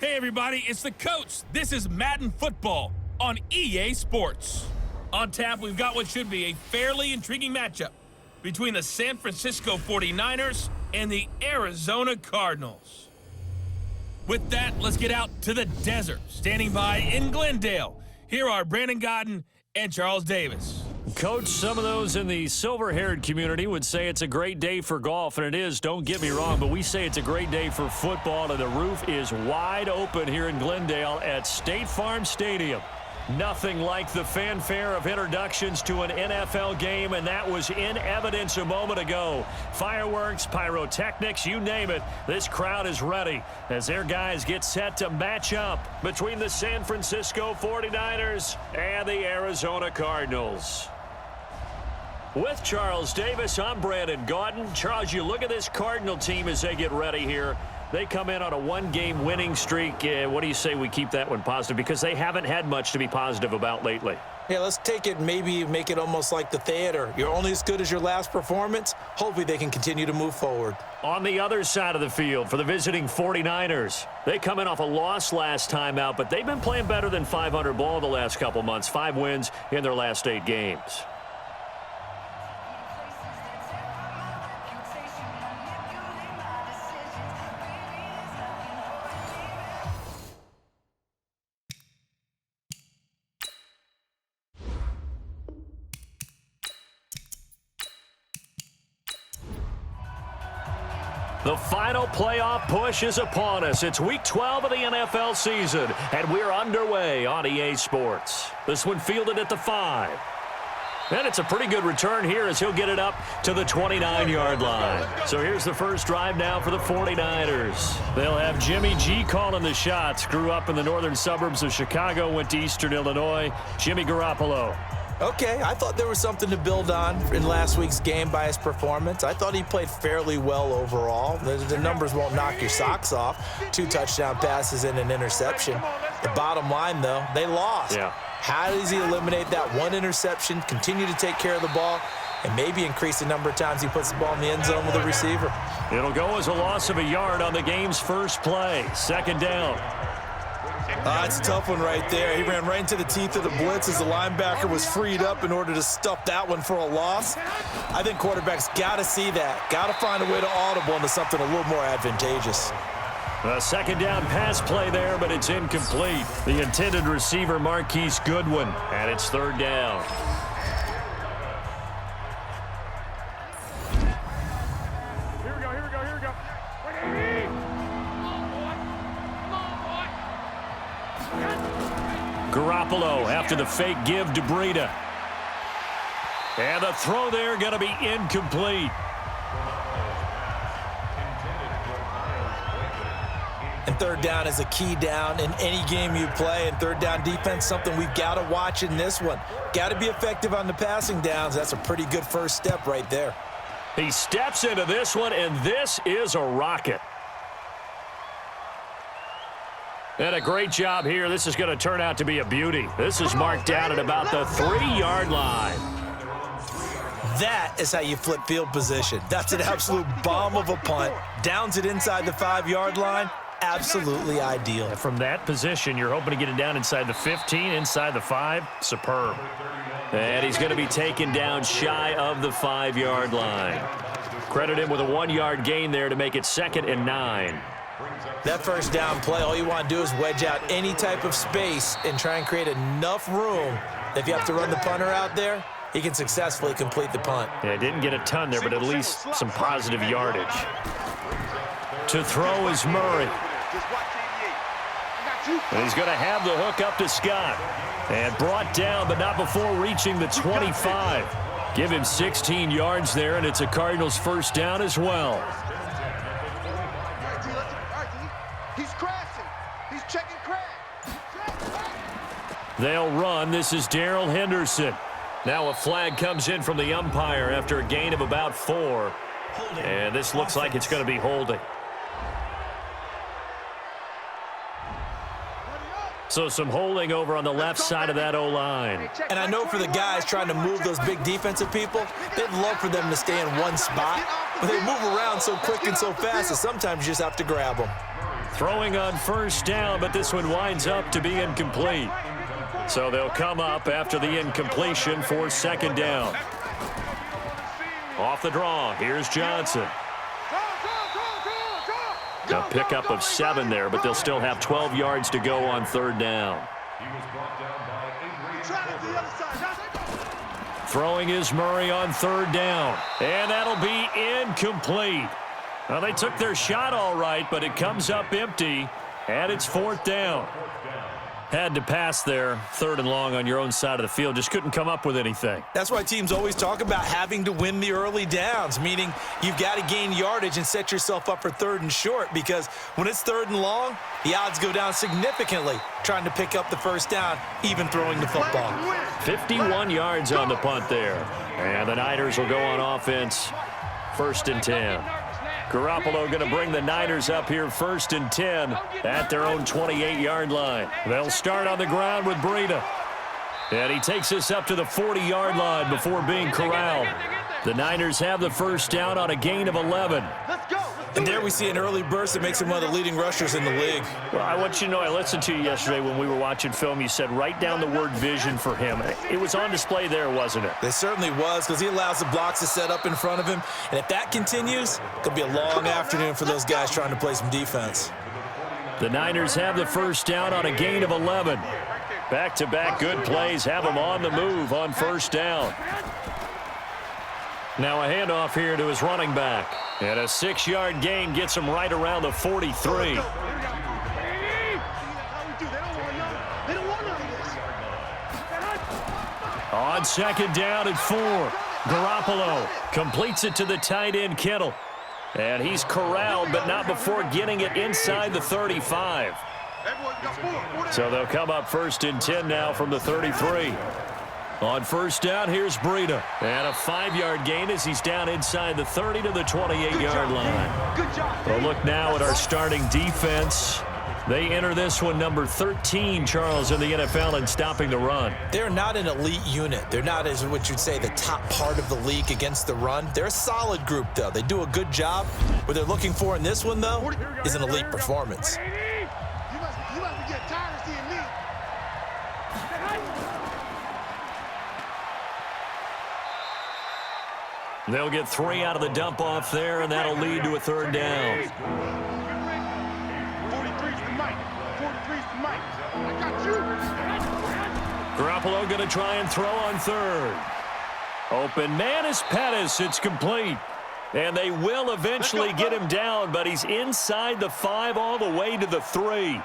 Hey everybody, it's the coach. This is Madden Football on EA Sports. On tap, we've got what should be a fairly intriguing matchup between the San Francisco 49ers and the Arizona Cardinals. With that, let's get out to the desert. Standing by in Glendale, here are Brandon Godden and Charles Davis. Coach, some of those in the silver-haired community would say it's a great day for golf, and it is, don't get me wrong, but we say it's a great day for football, and the roof is wide open here in Glendale at State Farm Stadium. Nothing like the fanfare of introductions to an NFL game, and that was in evidence a moment ago. Fireworks, pyrotechnics, you name it. This crowd is ready as their guys get set to match up between the San Francisco 49ers and the Arizona Cardinals. With Charles Davis, I'm Brandon Godden. Charles, you look at this Cardinal team as they get ready here. They come in on a one-game winning streak. What do you say we keep that one positive? Because they haven't had much to be positive about lately. Yeah, let's take it, maybe make it almost like the theater. You're only as good as your last performance. Hopefully they can continue to move forward. On the other side of the field for the visiting 49ers, they come in off a loss last time out, but they've been playing better than 500 ball the last couple months. 5 wins in their last 8 games. The final playoff push is upon us. It's Week 12 of the NFL season, and we're underway on EA Sports. This one fielded at the 5. And it's a pretty good return here as he'll get it up to the 29-yard line. So here's the first drive now for the 49ers. They'll have Jimmy G calling the shots. Grew up in the northern suburbs of Chicago, went to Eastern Illinois. Jimmy Garoppolo. Okay, I thought there was something to build on in last week's game by his performance. I thought he played fairly well overall. The numbers won't knock your socks off. 2 touchdown passes and an interception. The bottom line, though, they lost. Yeah. How does he eliminate that one interception, continue to take care of the ball, and maybe increase the number of times he puts the ball in the end zone with a receiver? It'll go as a loss of a yard on the game's first play. Second down. That's a tough one right there. He ran right into the teeth of the blitz as the linebacker was freed up in order to stuff that one for a loss. I think quarterbacks got to see that. Got to find a way to audible into something a little more advantageous. A second down pass play there, but it's incomplete. The intended receiver, Marquise Goodwin, and it's third down. Garoppolo after the fake give to Breida. And the throw there going to be incomplete. And third down is a key down in any game you play. And third down defense, something we've got to watch in this one. Got to be effective on the passing downs. That's a pretty good first step right there. He steps into this one, and this is a rocket. And a great job here. This is going to turn out to be a beauty. This is marked down at about the 3-yard line. That is how you flip field position. That's an absolute bomb of a punt. Downs it inside the 5-yard line. Absolutely ideal. And from that position, you're hoping to get it down inside the 15, inside the 5. Superb. And he's going to be taken down shy of the 5-yard line. Credit him with a 1-yard gain there to make it 2nd and 9. That first down play, all you want to do is wedge out any type of space and try and create enough room. If you have to run the punter out there, he can successfully complete the punt. Yeah, didn't get a ton there, but at least some positive yardage. To throw is Murray. And he's going to have the hook up to Scott. And brought down, but not before reaching the 25. Give him 16 yards there, and it's a Cardinals first down as well. They'll run. This is Darrell Henderson. Now a flag comes in from the umpire after a gain of about 4. And this looks like it's going to be holding. So some holding over on the left side of that O-line. And I know for the guys trying to move those big defensive people, they'd love for them to stay in one spot. But they move around so quick and so fast that sometimes you just have to grab them. Throwing on first down, but this one winds up to be incomplete. So they'll come up after the incompletion for second down. Off the draw, here's Johnson. A pickup of 7 there, but they'll still have 12 yards to go on third down. Throwing is Murray on third down, and that'll be incomplete. Well, they took their shot all right, but it comes up empty, and it's fourth down. Had to pass there, third and long on your own side of the field. Just couldn't come up with anything. That's why teams always talk about having to win the early downs, meaning you've got to gain yardage and set yourself up for third and short, because when it's third and long, the odds go down significantly trying to pick up the first down, even throwing the football. 51 yards on the punt there. And the Niners will go on offense, 1st and 10. Garoppolo going to bring the Niners up here 1st and 10 at their own 28-yard line. They'll start on the ground with Breida. And he takes us up to the 40-yard line before being corralled. The Niners have the first down on a gain of 11. And there we see an early burst that makes him one of the leading rushers in the league. Well, I want you to know, I listened to you yesterday when we were watching film. You said write down the word vision for him. It was on display there, wasn't it? It certainly was, because he allows the blocks to set up in front of him. And if that continues, it could be a long afternoon for those guys trying to play some defense. The Niners have the first down on a gain of 11. Back-to-back good plays have them on the move on first down. Now a handoff here to his running back. And a 6-yard gain gets him right around the 43. On second down at 4. Garoppolo completes it to the tight end Kittle. And he's corralled, but not before getting it inside the 35. So they'll come up 1st and 10 now from the 33. On first down, here's Breida. And a 5-yard gain as he's down inside the 30 to the 28-yard line. We'll look now at our starting defense. They enter this one number 13, Charles, in the NFL in stopping the run. They're not an elite unit. They're not, as what you'd say, the top part of the league against the run. They're a solid group, though. They do a good job. What they're looking for in this one, though, is an elite performance. They'll get 3 out of the dump off there, and that'll lead to a third down. 43's the mic. 43's the mic. I got you. Garoppolo going to try and throw on third. Open man is Pettis. It's complete. And they will eventually get him down, but he's inside the 5 all the way to the 3.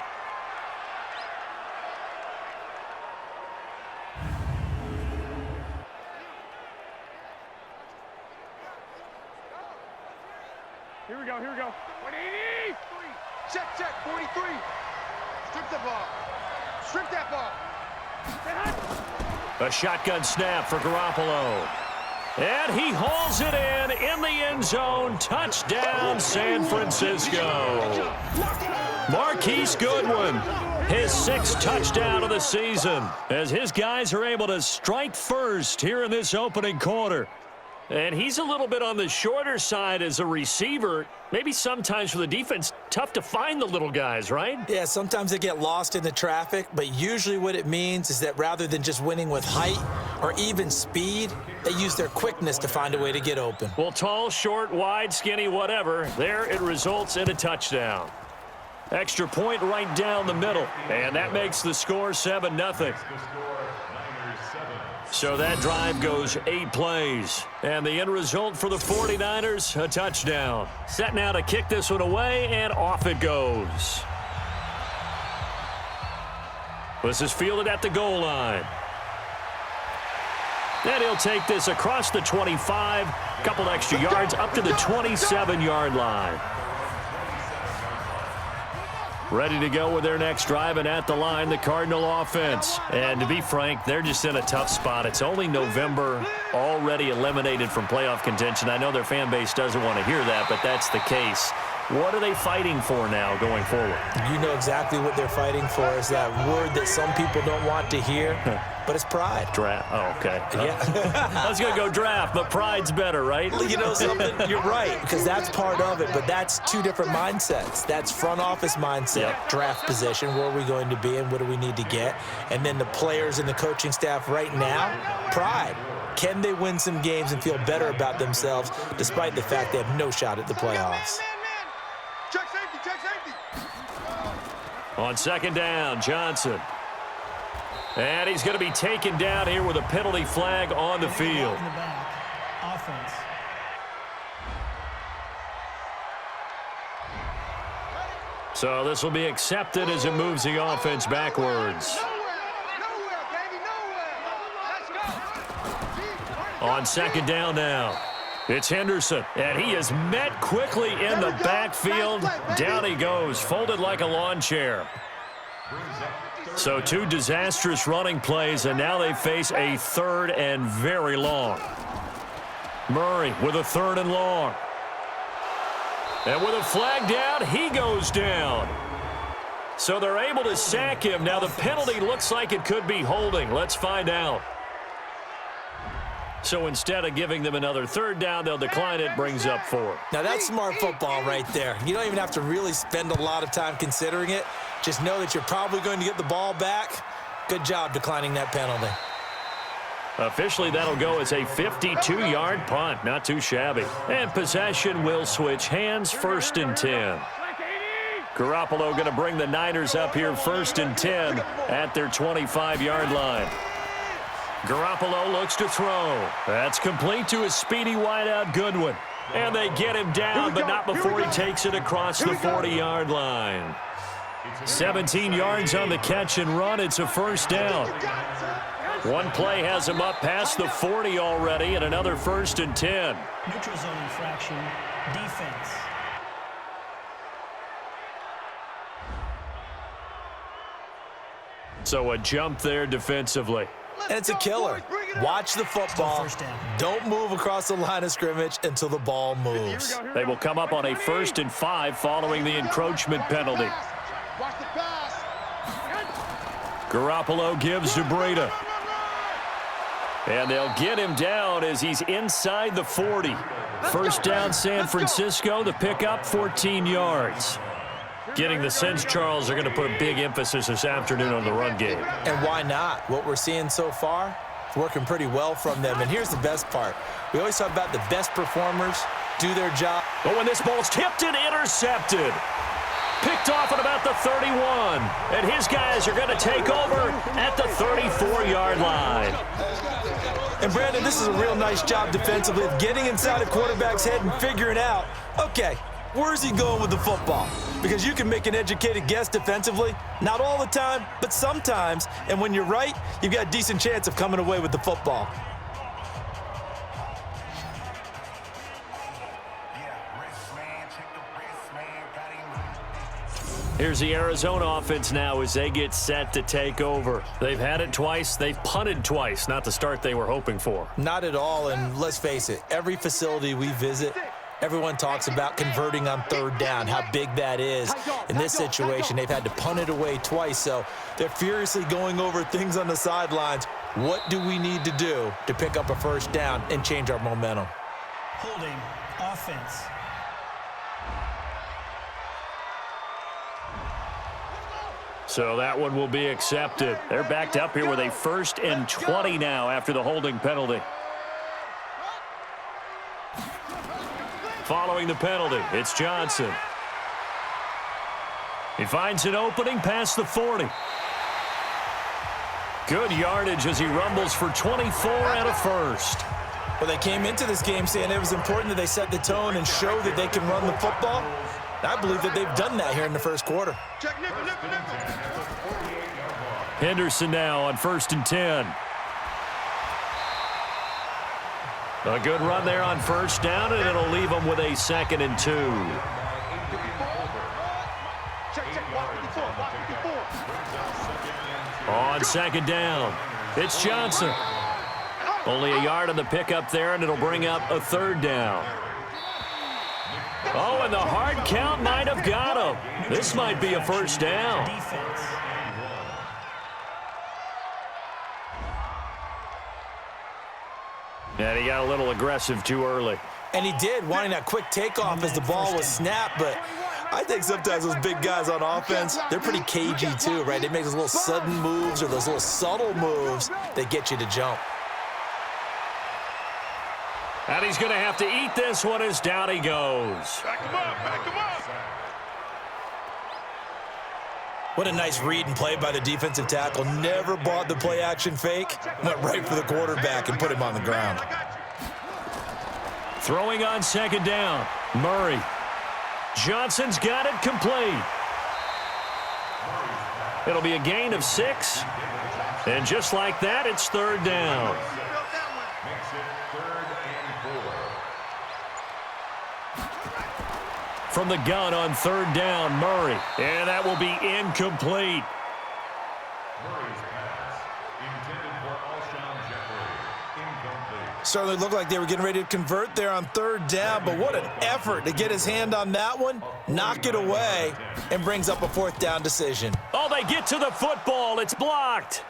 Here we go, here we go. 180! Check, 43. Strip the ball. Strip that ball. A shotgun snap for Garoppolo. And he hauls it in the end zone. Touchdown, San Francisco. Marquise Goodwin, his 6th touchdown of the season, as his guys are able to strike first here in this opening quarter. And he's a little bit on the shorter side as a receiver. Maybe sometimes for the defense, tough to find the little guys, right? Yeah, sometimes they get lost in the traffic, but usually what it means is that rather than just winning with height or even speed, they use their quickness to find a way to get open. Well, tall, short, wide, skinny, whatever, there it results in a touchdown. Extra point right down the middle, and that makes the score 7-0. So that drive goes 8 plays. And the end result for the 49ers, a touchdown. Set now to kick this one away, and off it goes. This is fielded at the goal line. And he'll take this across the 25, a couple extra yards up to the 27-yard line. Ready to go with their next drive, and at the line, the Cardinal offense. And to be frank, they're just in a tough spot. It's only November, already eliminated from playoff contention. I know their fan base doesn't want to hear that, but that's the case. What are they fighting for now going forward? You know exactly what they're fighting for is that word that some people don't want to hear, but it's pride. Draft. Oh, okay. Yeah. I was going to go draft, but pride's better, right? You know something? You're right, because that's part of it, but that's two different mindsets. That's front office mindset, draft position, where are we going to be and what do we need to get? And then the players and the coaching staff right now, pride. Can they win some games and feel better about themselves despite the fact they have no shot at the playoffs? Check safety, check safety. On second down, Johnson. And he's going to be taken down here with a penalty flag on the field. In the back. Offense. So this will be accepted as it moves the offense backwards. Nowhere, baby, nowhere. Let's go. On second down now. It's Henderson, and he is met quickly in the backfield. Down he goes, folded like a lawn chair. So two disastrous running plays, and now they face a third and very long. Murray with a third and long. And with a flag down, he goes down. So they're able to sack him. Now the penalty looks like it could be holding. Let's find out. So instead of giving them another third down, they'll decline it, brings up 4. Now that's smart football right there. You don't even have to really spend a lot of time considering it. Just know that you're probably going to get the ball back. Good job declining that penalty. Officially, that'll go as a 52-yard punt. Not too shabby. And possession will switch hands, 1st and 10. Garoppolo going to bring the Niners up here 1st and 10 at their 25-yard line. Garoppolo looks to throw. That's complete to his speedy wideout Goodwin. And they get him down, but not before he takes it across the 40-yard line. 17 yards on the catch and run. It's a 1st down. One play has him up past the 40 already, and another 1st and 10. Neutral zone infraction. Defense. So a jump there defensively. And it's a killer. Watch the football. Don't move across the line of scrimmage until the ball moves. They will come up on a 1st and 5 following the encroachment penalty. Garoppolo gives to Breida. And they'll get him down as he's inside the 40. 1st down San Francisco. The pickup, 14 yards. Getting the sense, Charles, they're going to put a big emphasis this afternoon on the run game. And why not? What we're seeing so far, it's working pretty well from them. And here's the best part. We always talk about the best performers do their job. But when this ball's tipped and intercepted, picked off at about the 31. And his guys are going to take over at the 34-yard line. And, Brandon, this is a real nice job defensively of getting inside a quarterback's head and figuring out, okay, where's he going with the football? Because you can make an educated guess defensively. Not all the time, but sometimes. And when you're right, you've got a decent chance of coming away with the football. Here's the Arizona offense now as they get set to take over. They've had it twice. They've punted twice. Not the start they were hoping for. Not at all, and let's face it, every facility we visit, everyone talks about converting on 3rd down, how big that is. In this situation, they've had to punt it away twice, so they're furiously going over things on the sidelines. What do we need to do to pick up a 1st down and change our momentum? Holding. Offense. So that one will be accepted. They're backed up here with a 1st and 20 now after the holding penalty. Following the penalty, it's Johnson. He finds an opening past the 40. Good yardage as he rumbles for 24 and a 1st. Well, they came into this game saying it was important that they set the tone and show that they can run the football. I believe that they've done that here in the 1st quarter. Henderson now on 1st and 10. A good run there on 1st down, and it'll leave them with a 2nd and 2. On 2nd down, it's Johnson. Only a yard on the pickup there, and it'll bring up a 3rd down. Oh, and the hard count might have got him. This might be a first down. Defense. And he got a little aggressive too early. And he did, wanting that quick takeoff as the ball was snapped. But I think sometimes those big guys on offense, they're pretty cagey too, right? They make those little sudden moves or those little subtle moves that get you to jump. And he's going to have to eat this one as down he goes. Back him up, back him up. What a nice read and play by the defensive tackle. Never bought the play action fake. Went right for the quarterback and put him on the ground. Throwing on second down. Murray. Johnson's got it complete. It'll be a gain of 6. And just like that, it's third down. From the gun on third down, Murray. And that will be incomplete. Certainly looked like they were getting ready to convert there on third down, but what an effort to get his hand on that one, knock it away, and brings up a fourth down decision. Oh, they get to the football. It's blocked.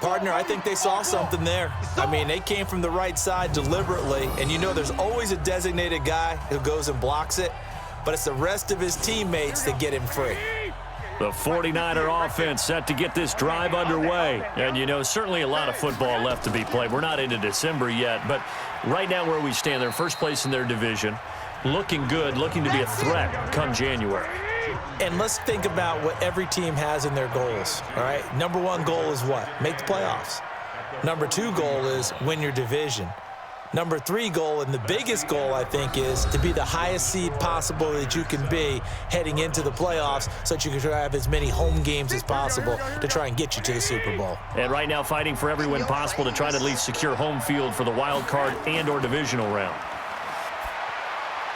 Partner, I think they saw something there. I mean, they came from the right side deliberately, and you know there's always a designated guy who goes and blocks it, but it's the rest of his teammates that get him free. The 49er offense set to get this drive underway. And, you know, certainly a lot of football left to be played. We're not into December yet, but right now where we stand, they're first place in their division, looking good, looking to be a threat come January. And let's think about what every team has in their goals, all right? Number 1 goal is what? Make the playoffs. Number 2 goal is win your division. Number 3 goal, and the biggest goal, I think, is to be the highest seed possible that you can be heading into the playoffs so that you can try to have as many home games as possible to try and get you to the Super Bowl. And right now fighting for every win possible to try to at least secure home field for the wild card and or divisional round.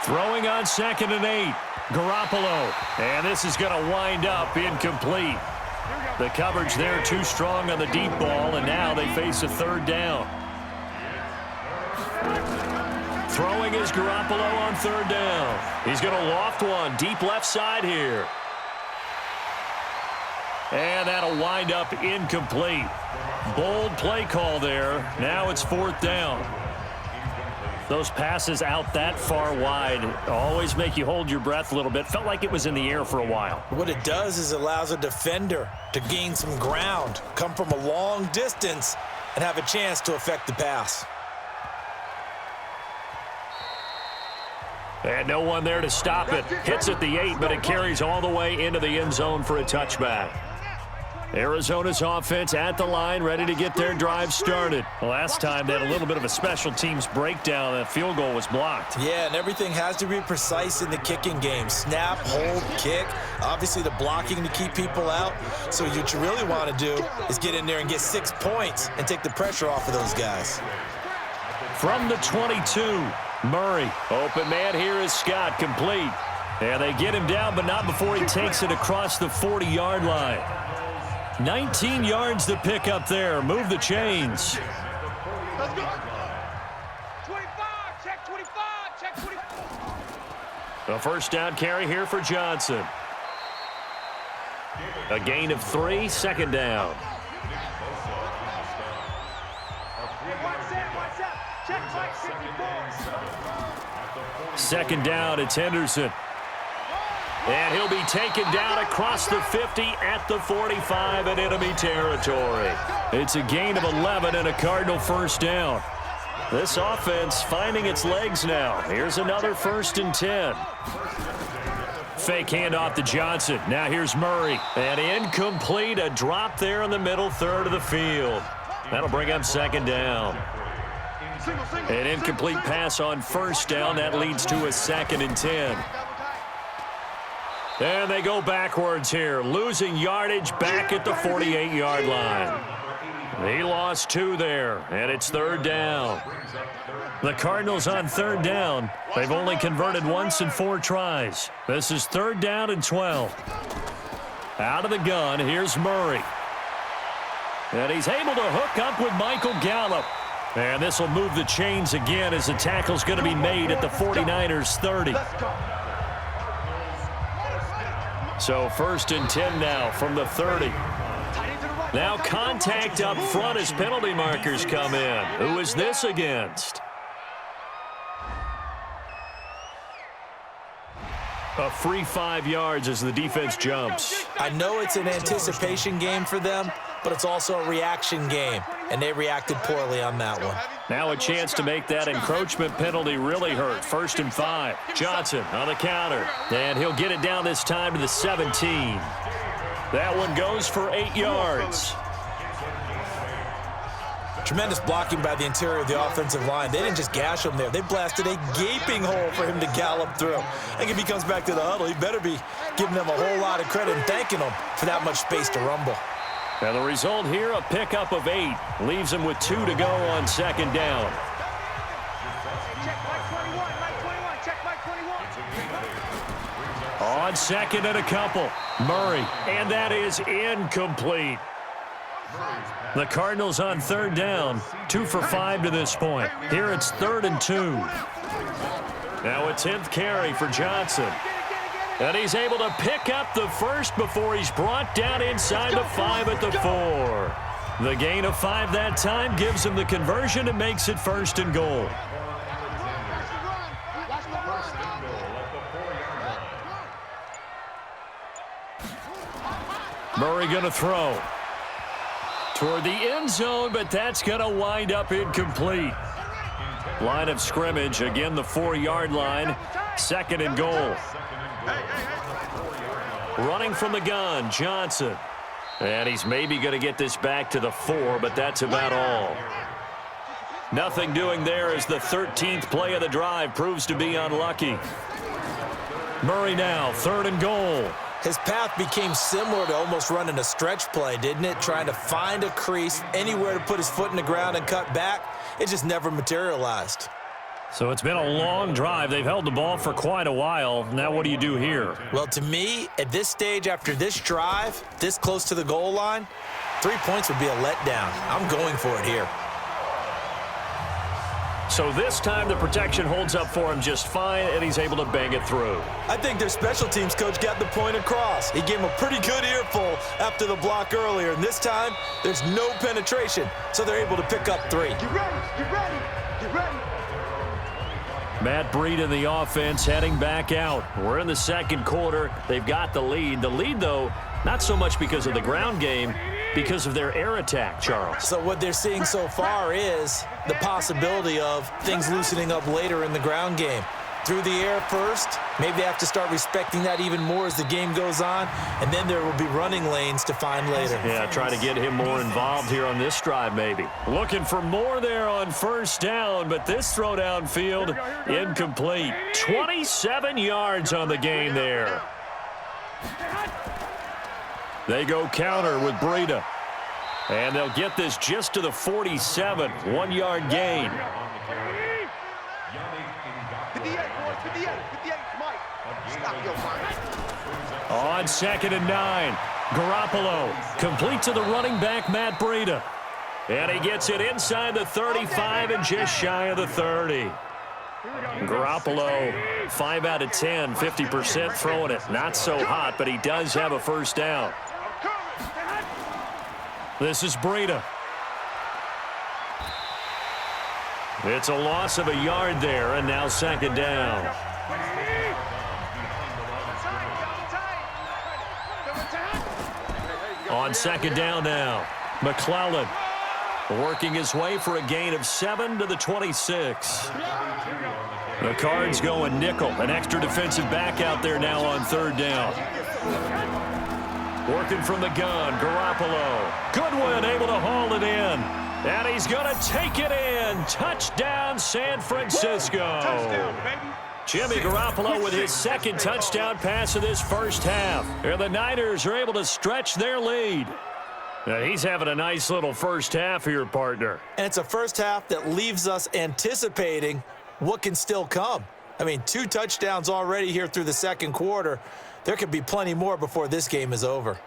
Throwing on 2nd and 8. Garoppolo. And this is going to wind up incomplete. The coverage there too strong on the deep ball, and now they face a third down. Throwing is Garoppolo on third down. He's going to loft one deep left side here. And that'll wind up incomplete. Bold play call there. Now it's fourth down. Those passes out that far wide always make you hold your breath a little bit. Felt like it was in the air for a while. What it does is it allows a defender to gain some ground, come from a long distance, and have a chance to affect the pass. And no one there to stop it. Hits at the 8, but it carries all the way into the end zone for a touchback. Arizona's offense at the line, ready to get their drive started. Last time they had a little bit of a special teams breakdown. That field goal was blocked. Yeah, and everything has to be precise in the kicking game. Snap, hold, kick. Obviously the blocking to keep people out. So what you really want to do is get in there and get 6 points and take the pressure off of those guys. From the 22, Murray. Open man here is Scott, complete. And they get him down, but not before he takes it across the 40-yard line. 19 yards to pick up there. Move the chains. Let's go. 25, check 25, check 25. A first down carry here for Johnson. A gain of 3, second down. Check 54. Second down, it's Henderson. And he'll be taken down across the 50 at the 45 in enemy territory. It's a gain of 11 and a Cardinal first down. This offense finding its legs now. Here's another 1st and 10. Fake handoff to Johnson. Now here's Murray. And incomplete, a drop there in the middle third of the field. That'll bring up second down. An incomplete pass on first down. That leads to a 2nd and 10. And they go backwards here, losing yardage back at the 48-yard line. He lost 2 there, and it's third down. The Cardinals on third down. They've only converted once in 4 tries. This is third down and 12. Out of the gun, here's Murray. And he's able to hook up with Michael Gallup. And this will move the chains again as the tackle's going to be made at the 49ers 30. So 1st and 10 now from the 30. Now contact up front as penalty markers come in. Who is this against? A free 5 yards as the defense jumps. I know it's an anticipation game for them, but it's also a reaction game, and they reacted poorly on that one. Now a chance to make that encroachment penalty really hurt. 1st and 5. Johnson on the counter, and he'll get it down this time to the 17. That one goes for 8 yards. Tremendous blocking by the interior of the offensive line. They didn't just gash him there. They blasted a gaping hole for him to gallop through. I think if he comes back to the huddle, he better be giving them a whole lot of credit and thanking them for that much space to rumble. And the result here, a pickup of 8. Leaves him with 2 to go on 2nd down. On 2nd and a couple. Murray, and that is incomplete. The Cardinals on 3rd down, 2 for 5 to this point. Here it's 3rd and 2. Now a 10th carry for Johnson. And he's able to pick up the first before he's brought down inside the 5 at the 4. The gain of 5 that time gives him the conversion and makes it 1st and goal. Murray going to throw toward the end zone, but that's going to wind up incomplete. Line of scrimmage, again the 4-yard line, 2nd and goal. Running from the gun, Johnson. And he's maybe going to get this back to the 4, but that's about all. Nothing doing there as the 13th play of the drive proves to be unlucky. Murray now, 3rd and goal. His path became similar to almost running a stretch play, didn't it? Trying to find a crease, anywhere to put his foot in the ground and cut back. It just never materialized. So it's been a long drive. They've held the ball for quite a while. Now what do you do here? Well, to me, at this stage, after this drive, this close to the goal line, 3 points would be a letdown. I'm going for it here. So this time the protection holds up for him just fine, and he's able to bang it through. I think their special teams coach got the point across. He gave him a pretty good earful after the block earlier, and this time there's no penetration, so they're able to pick up 3. Get ready, get ready, get ready. Matt Breed in the offense heading back out. We're in the 2nd quarter. They've got the lead. The lead, though, not so much because of the ground game, because of their air attack, Charles. So what they're seeing so far is the possibility of things loosening up later in the ground game. Through the air first, maybe they have to start respecting that even more as the game goes on, and then there will be running lanes to find later. Yeah, try to get him more involved here on this drive maybe. Looking for more there on 1st down, but this throw downfield incomplete. 27 yards on the gain there. They go counter with Breida. And they'll get this just to the 47. 1-yard gain. 58, boys, 58, 58, Mike. Stop your mind. On 2nd and 9. Garoppolo complete to the running back, Matt Breida. And he gets it inside the 35 and just shy of the 30. Garoppolo, 5 out of 10, 50% throwing it. Not so hot, but he does have a 1st down. This is Breida. It's a loss of a yard there, and now 2nd down. On 2nd down now, McClellan working his way for a gain of 7 to the 26. The Cards going nickel, an extra defensive back out there now on 3rd down. Working from the gun, Garoppolo. Goodwin able to haul it in. And he's going to take it in. Touchdown, San Francisco. Touchdown, baby. Jimmy Garoppolo with his 2nd touchdown pass of this 1st half. And the Niners are able to stretch their lead. Now he's having a nice little 1st half here, partner. And it's a 1st half that leaves us anticipating what can still come. I mean, 2 touchdowns already here through the 2nd quarter. There could be plenty more before this game is over.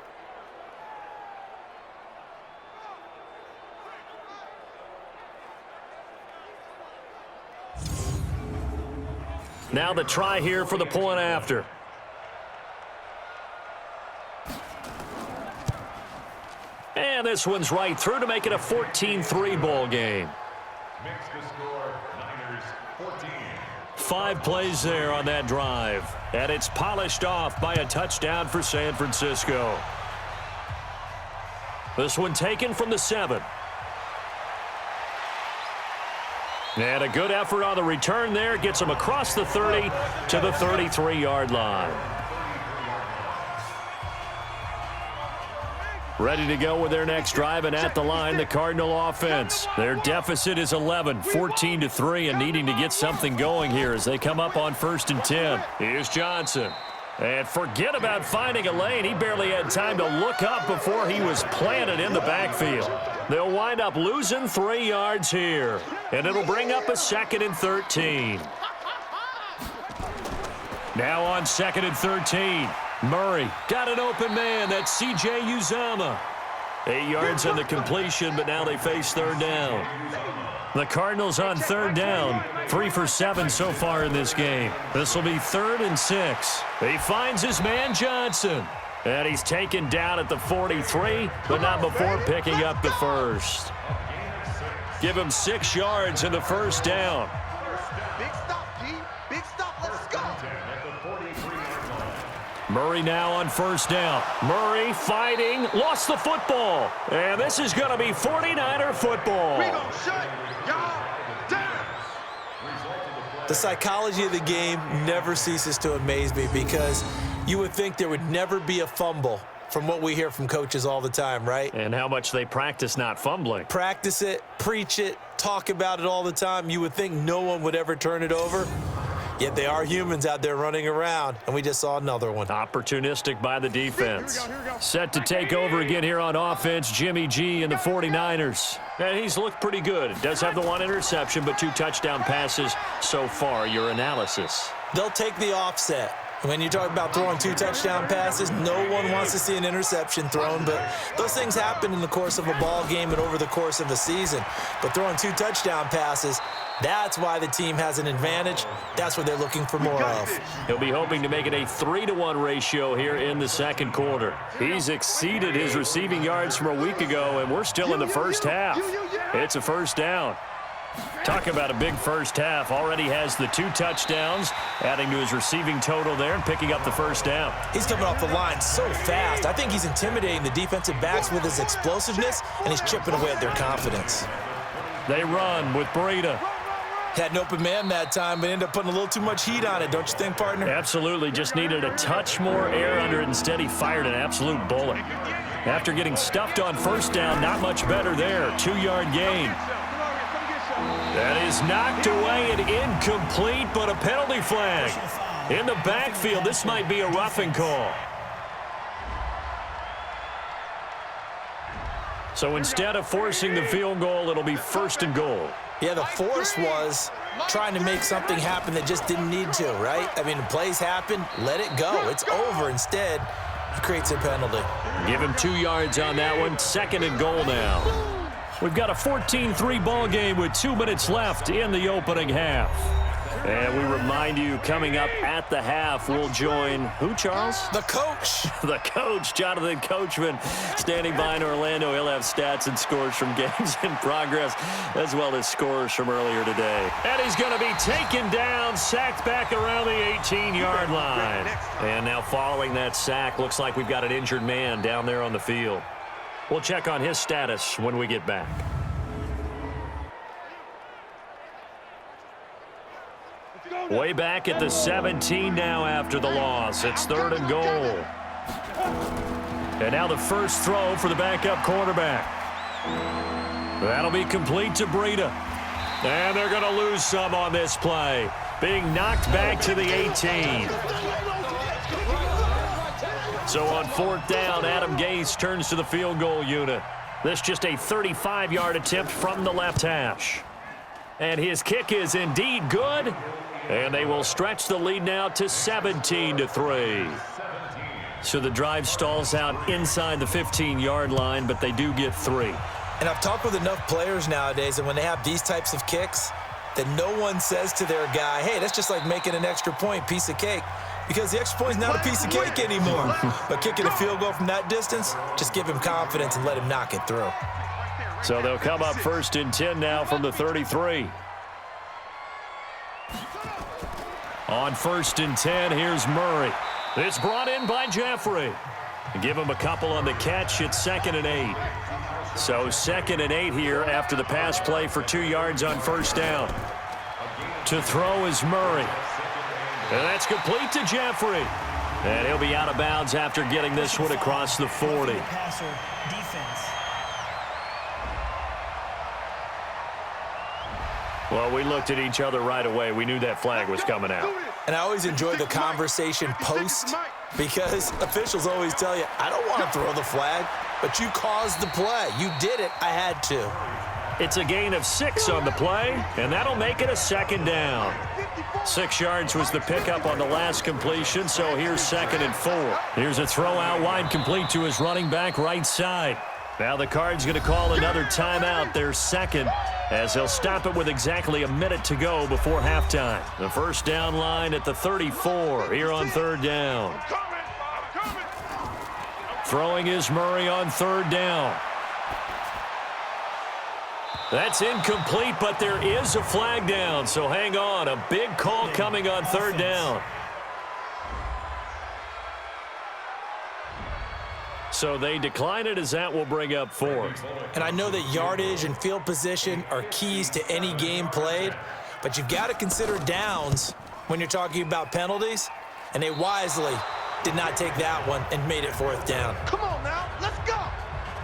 Now the try here for the point after. And this one's right through to make it a 14-3 ball game. Makes the score Niners 14. 5 plays there on that drive. And it's polished off by a touchdown for San Francisco. This one taken from the 7. And a good effort on the return there. Gets him across the 30 to the 33-yard line. Ready to go with their next drive, and at the line, the Cardinal offense. Their deficit is 11, 14-3, and needing to get something going here as they come up on 1st and 10. Here's Johnson. And forget about finding a lane. He barely had time to look up before he was planted in the backfield. They'll wind up losing 3 yards here, and it'll bring up a 2nd and 13. Now on 2nd and 13. Murray got an open man. That's C.J. Uzomah. 8 yards on the completion, but now they face 3rd down. The Cardinals on 3rd down. 3 for 7 so far in this game. This will be 3rd and 6. He finds his man Johnson. And he's taken down at the 43, but not before picking up the first. Give him 6 yards in the 1st down. Big stop, G. Big stop. Let's go. Murray now on 1st down. Murray fighting, lost the football. And this is going to be 49er football. We gonna shut y'all down. The psychology of the game never ceases to amaze me because you would think there would never be a fumble from what we hear from coaches all the time, right? And how much they practice not fumbling. Practice it, preach it, talk about it all the time. You would think no one would ever turn it over. Yet they are humans out there running around, and we just saw another one. Opportunistic by the defense. Here we go. Set to take over again here on offense, Jimmy G and the 49ers. And he's looked pretty good. Does have the 1 interception, but 2 touchdown passes so far. Your analysis. They'll take the offset. When you talk about throwing 2 touchdown passes, no one wants to see an interception thrown, but those things happen in the course of a ball game and over the course of a season. But throwing 2 touchdown passes, that's why the team has an advantage. That's what they're looking for more of. He'll be hoping to make it a 3-to-1 ratio here in the 2nd quarter. He's exceeded his receiving yards from a week ago, and we're still in the 1st half. It's a 1st down. Talk about a big 1st half. Already has the 2 touchdowns, adding to his receiving total there and picking up the 1st down. He's coming off the line so fast. I think he's intimidating the defensive backs with his explosiveness, and he's chipping away at their confidence. They run with Breida. Had an open man that time, but ended up putting a little too much heat on it, don't you think, partner? Absolutely. Just needed a touch more air under it. Instead, he fired an absolute bullet. After getting stuffed on 1st down, not much better there. 2-yard gain. That is knocked away and incomplete, but a penalty flag. In the backfield, this might be a roughing call. So instead of forcing the field goal, it'll be 1st and goal. Yeah, the force was trying to make something happen that just didn't need to, right? I mean, the plays happen, let it go. It's over. Instead, he creates a penalty. Give him 2 yards on that one. 2nd and goal now. We've got a 14-3 ball game with 2 minutes left in the opening half. And we remind you, coming up at the half, we'll join who, Charles? The coach. The coach, Jonathan Coachman, standing by in Orlando. He'll have stats and scores from games in progress, as well as scores from earlier today. And he's going to be taken down, sacked back around the 18-yard line. And now following that sack, looks like we've got an injured man down there on the field. We'll check on his status when we get back. Way back at the 17 now after the loss. It's 3rd and goal. And now the first throw for the backup quarterback. That'll be complete to Breida. And they're going to lose some on this play. Being knocked back to the 18. So on 4th down, Adam Gase turns to the field goal unit. This just a 35-yard attempt from the left hash. And his kick is indeed good. And they will stretch the lead now to 17-3. So the drive stalls out inside the 15-yard line, but they do get 3. And I've talked with enough players nowadays, and when they have these types of kicks, that no one says to their guy, hey, that's just like making an extra point, piece of cake. Because the extra point is not a piece of cake anymore. But kicking a field goal from that distance, just give him confidence and let him knock it through. So they'll come up 1st and 10 now from the 33. On 1st and 10, here's Murray. It's brought in by Jeffrey. Give him a couple on the catch. It's 2nd and 8. So 2nd and 8 here after the pass play for 2 yards on 1st down. To throw is Murray. And that's complete to Jeffrey. And he'll be out of bounds after getting this one across the 40. Passer, defense. Well, we looked at each other right away. We knew that flag was coming out. And I always enjoy the conversation post because officials always tell you, I don't want to throw the flag, but you caused the play. You did it. I had to. It's a gain of 6 on the play, and that'll make it a 2nd down. 6 yards was the pickup on the last completion, so here's 2nd and 4. Here's a throw out wide complete to his running back right side. Now the Cards going to call another timeout, their 2nd, as they'll stop it with exactly a minute to go before halftime. The 1st down line at the 34 here on 3rd down. Throwing is Murray on 3rd down. That's incomplete, but there is a flag down, so hang on. A big call coming on 3rd down. So they decline it as that will bring up 4. And I know that yardage and field position are keys to any game played, but you've got to consider downs when you're talking about penalties, and they wisely did not take that one and made it 4th down. Come on now, let's go.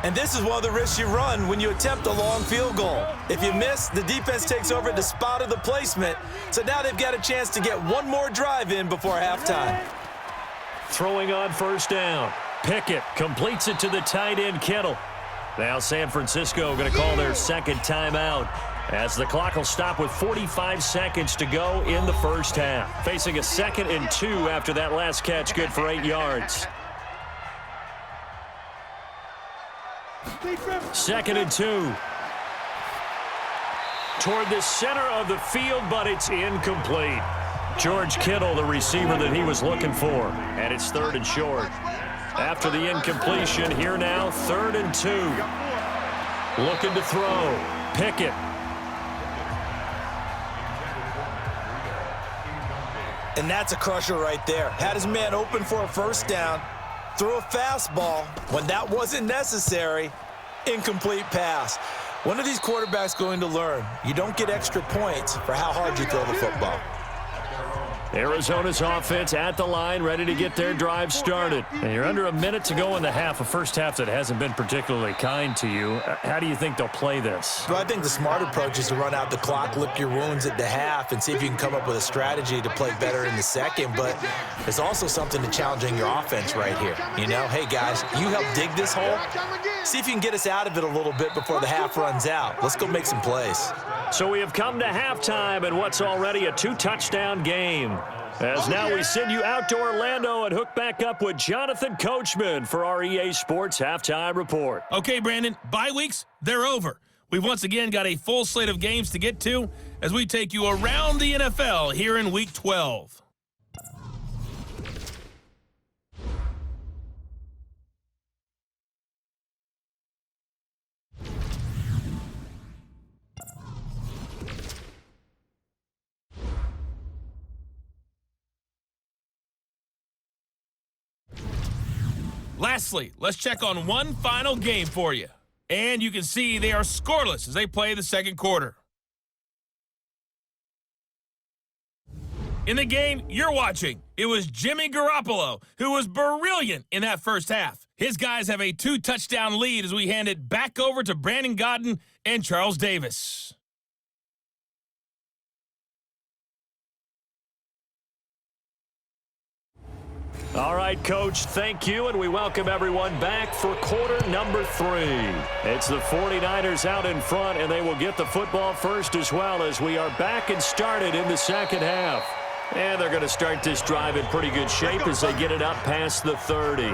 And this is one of the risks you run when you attempt a long field goal. If you miss, the defense takes over at the spot of the placement, so now they've got a chance to get one more drive in before halftime. Throwing on 1st down. Pickett completes it to the tight end, Kittle. Now San Francisco going to call their 2nd timeout as the clock will stop with 45 seconds to go in the 1st half. Facing a 2nd and 2 after that last catch, good for 8 yards. 2nd and 2. Toward the center of the field, but it's incomplete. George Kittle, the receiver that he was looking for. And it's 3rd and short. After the incompletion, here now, 3rd and 2. Looking to throw. Pickett. And that's a crusher right there. Had his man open for a 1st down. Threw a fastball when that wasn't necessary. Incomplete pass. When are these quarterbacks going to learn? You don't get extra points for how hard you throw the football. Arizona's offense at the line, ready to get their drive started. And you're under a minute to go in the half, a first half that hasn't been particularly kind to you. How do you think they'll play this? Well, I think the smart approach is to run out the clock, lick your wounds at the half, and see if you can come up with a strategy to play better in the 2nd. But there's also something to challenging your offense right here. You know, hey, guys, you help dig this hole. See if you can get us out of it a little bit before the half runs out. Let's go make some plays. So we have come to halftime in what's already a 2-touchdown game. As now we send you out to Orlando and hook back up with Jonathan Coachman for our EA Sports Halftime Report. Okay, Brandon, bye weeks, they're over. We've once again got a full slate of games to get to as we take you around the NFL here in Week 12. Lastly, let's check on one final game for you. And you can see they are scoreless as they play the 2nd quarter. In the game you're watching, it was Jimmy Garoppolo who was brilliant in that 1st half. His guys have a 2-touchdown lead as we hand it back over to Brandon Godden and Charles Davis. All right, Coach, thank you, and we welcome everyone back for quarter number 3. It's the 49ers out in front, and they will get the football first as well as we are back and started in the 2nd half. And they're going to start this drive in pretty good shape as they get it up past the 30.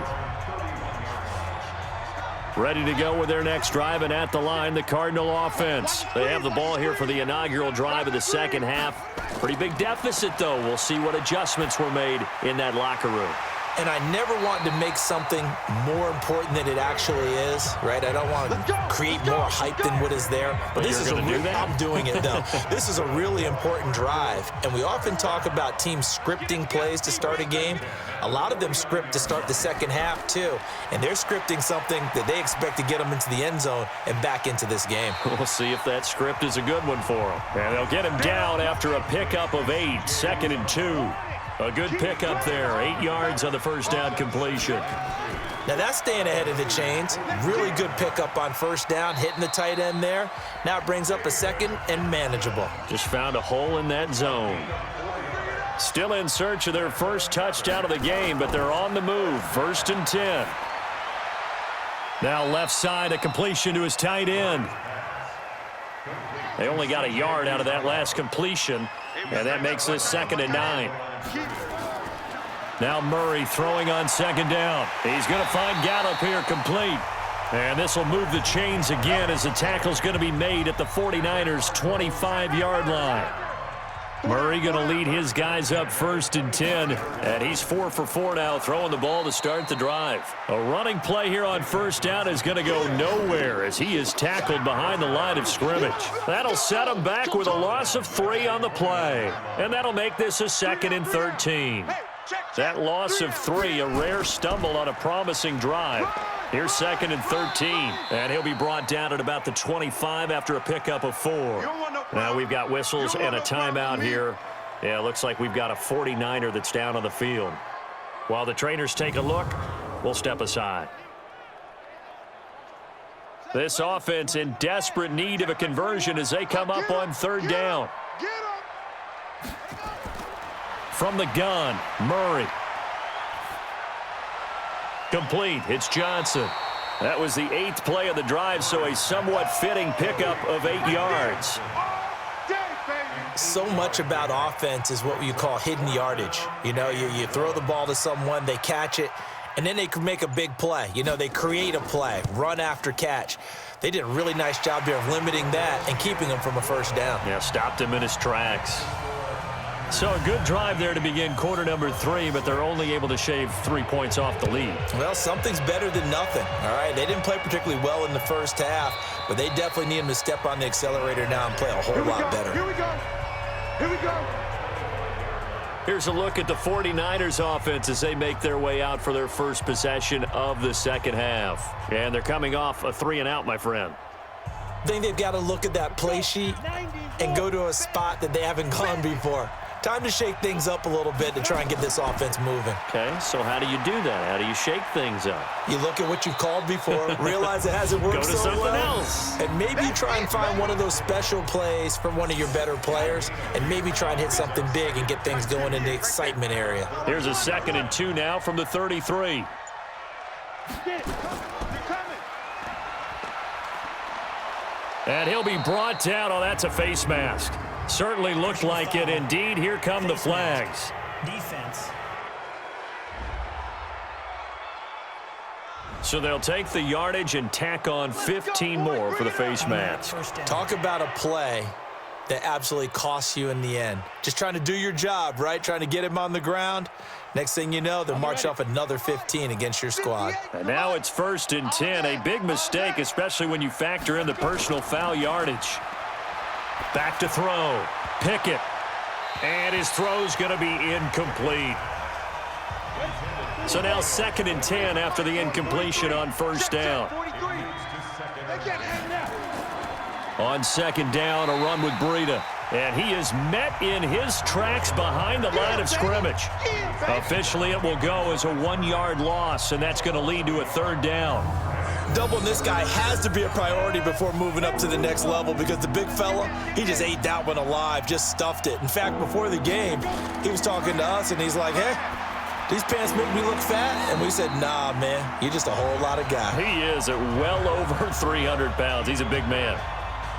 Ready to go with their next drive, and at the line, the Cardinal offense. They have the ball here for the inaugural drive of the second half. Pretty big deficit, though. We'll see what adjustments were made in that locker room. And I never want to make something more important than it actually is, right? I don't want to create more hype than what is there. But this is I'm doing it, though. This is a really important drive. And we often talk about teams scripting plays to start a game. A lot of them script to start the second half, too. And they're scripting something that they expect to get them into the end zone and back into this game. We'll see if that script is a good one for them. And they'll get him down after a pickup of 8, 2nd and 2. A good pickup there, 8 yards on the first down completion. Now that's staying ahead of the chains. Really good pickup on first down, hitting the tight end there. Now it brings up a 2nd and manageable. Just found a hole in that zone. Still in search of their first touchdown of the game, but they're on the move. 1st and 10. Now left side, a completion to his tight end. They only got a yard out of that last completion, and that makes this 2nd and 9. Now Murray throwing on 2nd down. He's going to find Gallup here complete. And this will move the chains again as the tackle's going to be made at the 49ers' 25-yard line. Murray going to lead his guys up 1st and 10. And he's 4 for 4 now, throwing the ball to start the drive. A running play here on first down is going to go nowhere as he is tackled behind the line of scrimmage. That'll set him back with a loss of 3 on the play. And that'll make this a 2nd and 13. That loss of 3, a rare stumble on a promising drive. Here's 2nd and 13, and he'll be brought down at about the 25 after a pickup of 4. Now we've got whistles and a timeout here. Yeah, it looks like we've got a 49er that's down on the field. While the trainers take a look, we'll step aside. This offense in desperate need of a conversion as they come up on 3rd down. From the gun, Murray. Complete. It's Johnson. That was the 8th play of the drive, so a somewhat fitting pickup of 8 yards. So much about offense is what you call hidden yardage. You know, you throw the ball to someone, they catch it, and then they can make a big play. You know, they create a play, run after catch. They did a really nice job here of limiting that and keeping him from a first down. Yeah, stopped him in his tracks. So a good drive there to begin quarter number 3, but they're only able to shave 3 points off the lead. Well, something's better than nothing, all right? They didn't play particularly well in the first half, but they definitely need him to step on the accelerator now and play a whole lot better. Here we go. Here we go. Here's a look at the 49ers offense as they make their way out for their first possession of the second half. And they're coming off a 3-and-out, my friend. I think they've got to look at that play sheet and go to a spot that they haven't gone before. Time to shake things up a little bit to try and get this offense moving. Okay, so how do you do that? How do you shake things up? You look at what you've called before, realize it hasn't worked so well. Go to something else. And maybe you try and find one of those special plays from one of your better players, and maybe try and hit something big and get things going in the excitement area. Here's a 2nd and 2 now from the 33. And he'll be brought down. Oh, that's a face mask. Certainly looked like it. Indeed, here come the flags. Defense. So they'll take the yardage and tack on 15 more for the face mask. Talk about a play that absolutely costs you in the end. Just trying to do your job, right? Trying to get him on the ground. Next thing you know, they'll march off another 15 against your squad. And now it's 1st and 10. A big mistake, especially when you factor in the personal foul yardage. Back to throw. Pickett. And his throw's going to be incomplete. So now 2nd and 10 after the incompletion on first down. On 2nd down, a run with Breida. And he is met in his tracks behind the line of scrimmage. Officially, it will go as a 1-yard loss, and that's going to lead to a 3rd down. Doubling this guy has to be a priority before moving up to the next level because the big fella, he just ate that one alive, just stuffed it. In fact, before the game, he was talking to us, and he's like, hey, these pants make me look fat? And we said, nah, man, you're just a whole lot of guy. He is at well over 300 pounds. He's a big man.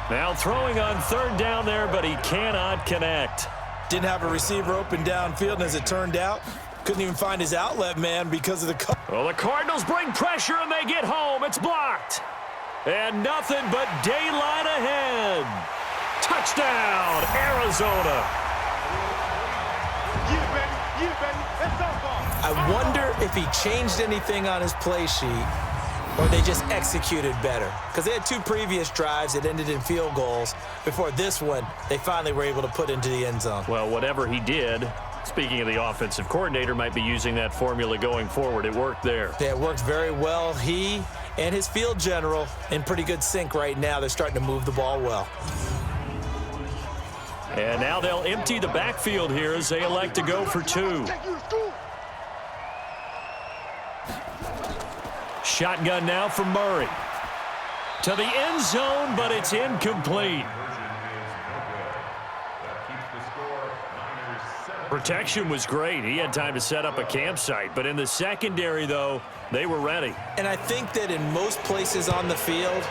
Now throwing on 3rd down there, but he cannot connect. Didn't have a receiver open downfield, and as it turned out, Couldn't even find his outlet man because of the... Well, the Cardinals bring pressure and they get home. It's blocked. And nothing but daylight ahead. Touchdown, Arizona. I wonder if he changed anything on his play sheet or they just executed better. Because they had 2 previous drives that ended in field goals. Before this one, they finally were able to put into the end zone. Well, whatever he did, speaking of the offensive coordinator, might be using that formula going forward. It worked there. Yeah, it worked very well. He and his field general in pretty good sync right now. They're starting to move the ball well. And now they'll empty the backfield here as they elect to go for 2. Shotgun now from Murray. To the end zone, but it's incomplete. Protection was great. He had time to set up a campsite. But in the secondary, though, they were ready. And I think that in most places on the field,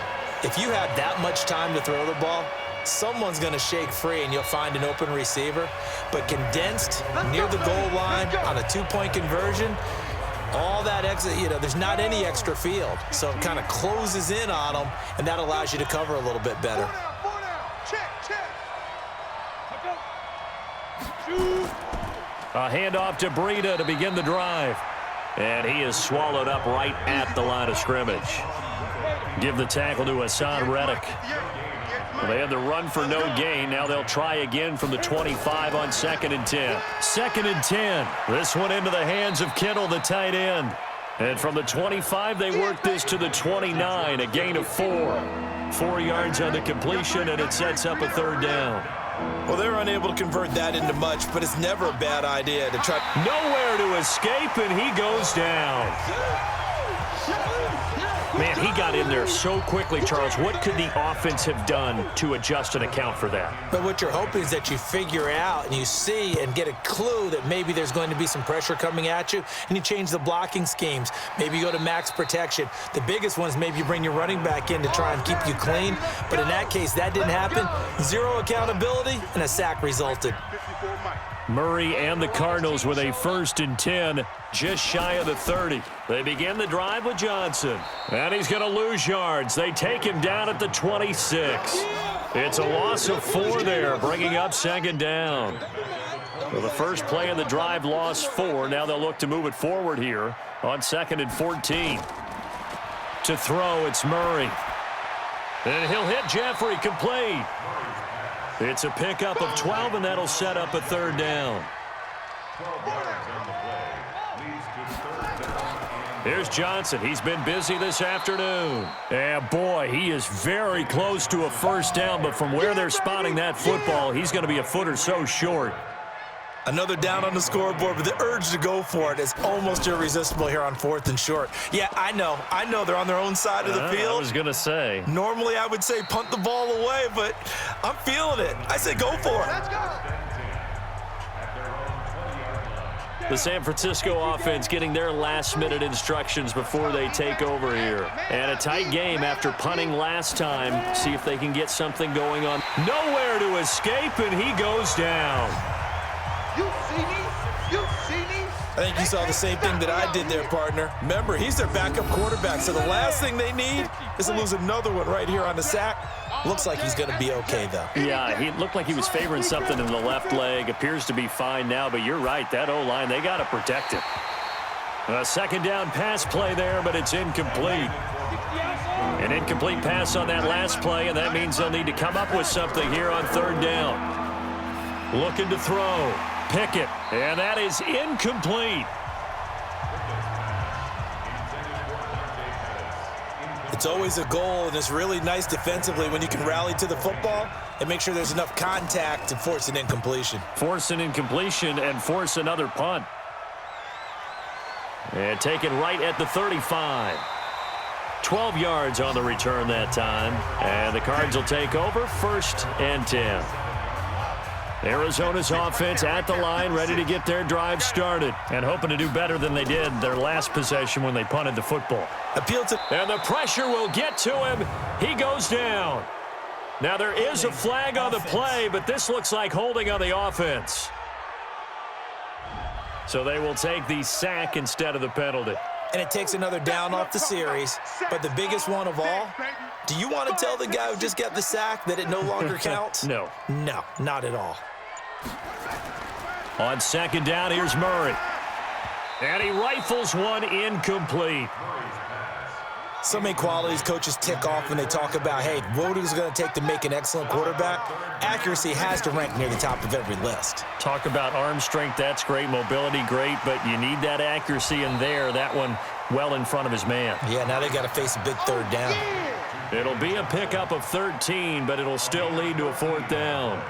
if you have that much time to throw the ball, someone's going to shake free and you'll find an open receiver. But condensed near the goal line on a 2-point conversion, all that exit, there's not any extra field. So it kind of closes in on them, and that allows you to cover a little bit better. A handoff to Breida to begin the drive. And he is swallowed up right at the line of scrimmage. Give the tackle to Hassan Reddick. Well, they had the run for no gain. Now they'll try again from the 25 on 2nd and 10. 2nd and 10. This one into the hands of Kittle, the tight end. And from the 25, they work this to the 29, a gain of 4. 4 yards on the completion, and it sets up a 3rd down. Well, they're unable to convert that into much, but it's never a bad idea to try. Nowhere to escape, and he goes down. Man, he got in there so quickly, Charles. What could the offense have done to adjust and account for that? But what you're hoping is that you figure out and you see and get a clue that maybe there's going to be some pressure coming at you, and you change the blocking schemes. Maybe you go to max protection. The biggest one is maybe you bring your running back in to try and keep you clean. But in that case, that didn't happen. 0 accountability, and a sack resulted. Murray and the Cardinals with a 1st and 10, just shy of the 30. They begin the drive with Johnson. And he's going to lose yards. They take him down at the 26. It's a loss of 4 there, bringing up 2nd down. Well, the first play of the drive lost 4. Now they'll look to move it forward here on 2nd and 14. To throw, it's Murray. And he'll hit Jeffrey, complete. It's a pickup of 12, and that'll set up a 3rd down. Here's Johnson. He's been busy this afternoon. And, boy, he is very close to a 1st down, but from where they're spotting that football, he's going to be a foot or so short. Another down on the scoreboard, but the urge to go for it is almost irresistible here on 4th and short. Yeah, I know they're on their own side of the field. I was going to say. Normally I would say punt the ball away, but I'm feeling it. I say go for it. Let's go. The San Francisco offense getting their last-minute instructions before they take over here. And a tight game after punting last time. See if they can get something going on. Nowhere to escape, and he goes down. You see me? You see me? I think you saw the same thing that I did there, partner. Remember, he's their backup quarterback, so the last thing they need is to lose another one right here on the sack. Looks like he's going to be okay, though. Yeah, he looked like he was favoring something in the left leg. Appears to be fine now, but you're right. That O-line, they got to protect it. A 2nd down pass play there, but it's incomplete. An incomplete pass on that last play, and that means they'll need to come up with something here on 3rd down. Looking to throw. Pickett, and that is incomplete. It's always a goal, and it's really nice defensively when you can rally to the football and make sure there's enough contact to force an incompletion. Force an incompletion and force another punt. And taken right at the 35. 12 yards on the return that time. And the Cards will take over 1st and 10. Arizona's offense at the line, ready to get their drive started and hoping to do better than they did their last possession when they punted the football. And the pressure will get to him. He goes down. Now there is a flag on the play, but this looks like holding on the offense. So they will take the sack instead of the penalty. And it takes another down off the series. But the biggest one of all, do you want to tell the guy who just got the sack that it no longer counts? No. No, not at all. On second down, here's Murray. And he rifles one incomplete. So many qualities coaches tick off when they talk about, hey, what is it going to take to make an excellent quarterback? Accuracy has to rank near the top of every list. Talk about arm strength, that's great. Mobility, great. But you need that accuracy in there. That one well in front of his man. Yeah, now they got to face a big third down. It'll be a pickup of 13, but it'll still lead to a fourth down.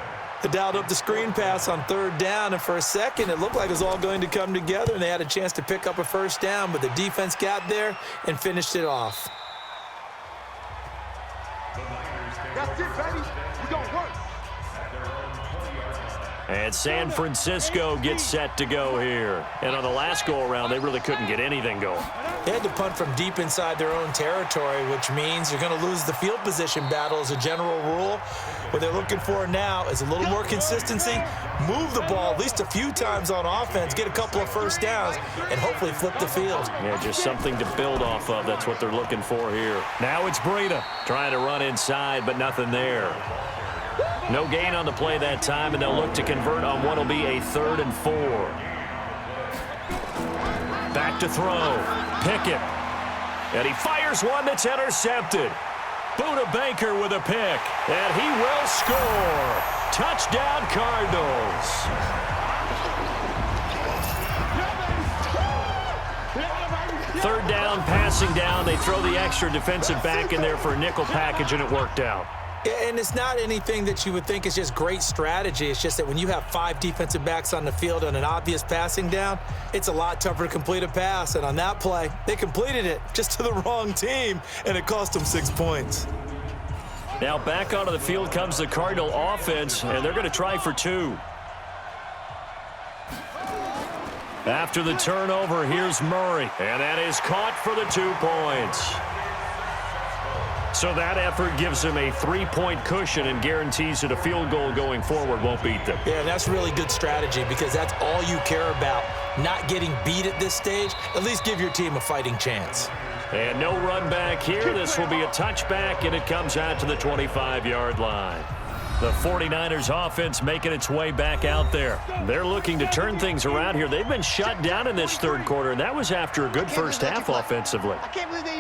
They dialed up the screen pass on third down, and for a second, it looked like it was all going to come together, and they had a chance to pick up a first down, but the defense got there and finished it off. That's it, baby. We gonna work. And San Francisco gets set to go here. And on the last go-around, they really couldn't get anything going. They had to punt from deep inside their own territory, which means you're going to lose the field position battle as a general rule. What they're looking for now is a little more consistency, move the ball at least a few times on offense, get a couple of first downs, and hopefully flip the field. Yeah, just something to build off of. That's what they're looking for here. Now it's Breida trying to run inside, but nothing there. No gain on the play that time, and they'll look to convert on what will be a 3rd and 4. Back to throw. Pickett. And he fires one that's intercepted. Buda Baker with a pick, and he will score. Touchdown, Cardinals. Third down, passing down. They throw the extra defensive back in there for a nickel package, and it worked out. Yeah, and it's not anything that you would think is just great strategy. It's just that when you have 5 defensive backs on the field on an obvious passing down, it's a lot tougher to complete a pass. And on that play, they completed it just to the wrong team, and it cost them 6 points. Now back onto the field comes the Cardinal offense, and they're going to try for 2. After the turnover, here's Murray, and that is caught for the 2 points. So that effort gives them a 3-point cushion and guarantees that a field goal going forward won't beat them. Yeah, and that's really good strategy because that's all you care about, not getting beat at this stage. At least give your team a fighting chance. And no run back here. This will be a touchback, and it comes out to the 25-yard line. The 49ers offense making its way back out there. They're looking to turn things around here. They've been shut down in this third quarter, and that was after a good first half offensively.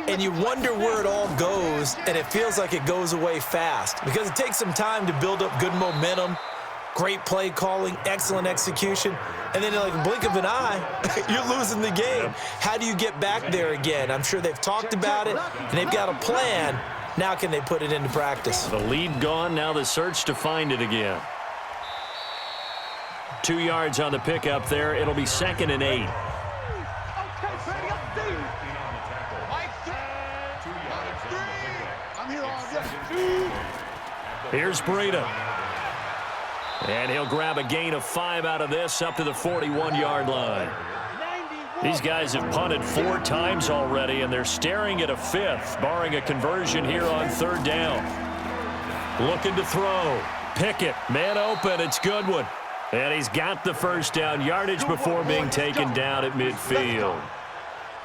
And you wonder where it all goes, and it feels like it goes away fast because it takes some time to build up good momentum, great play calling, excellent execution, and then like a blink of an eye, you're losing the game. How do you get back there again? I'm sure they've talked about it, and they've got a plan. Now can they put it into practice? The lead gone, now the search to find it again. 2 yards on the pickup there. It'll be 2nd and 8. Here's Breida. And he'll grab a gain of 5 out of this up to the 41-yard line. These guys have punted 4 times already, and they're staring at a 5th, barring a conversion here on 3rd down. Looking to throw. Pickett, man open, it's Goodwin. And he's got the first down yardage before being taken down at midfield.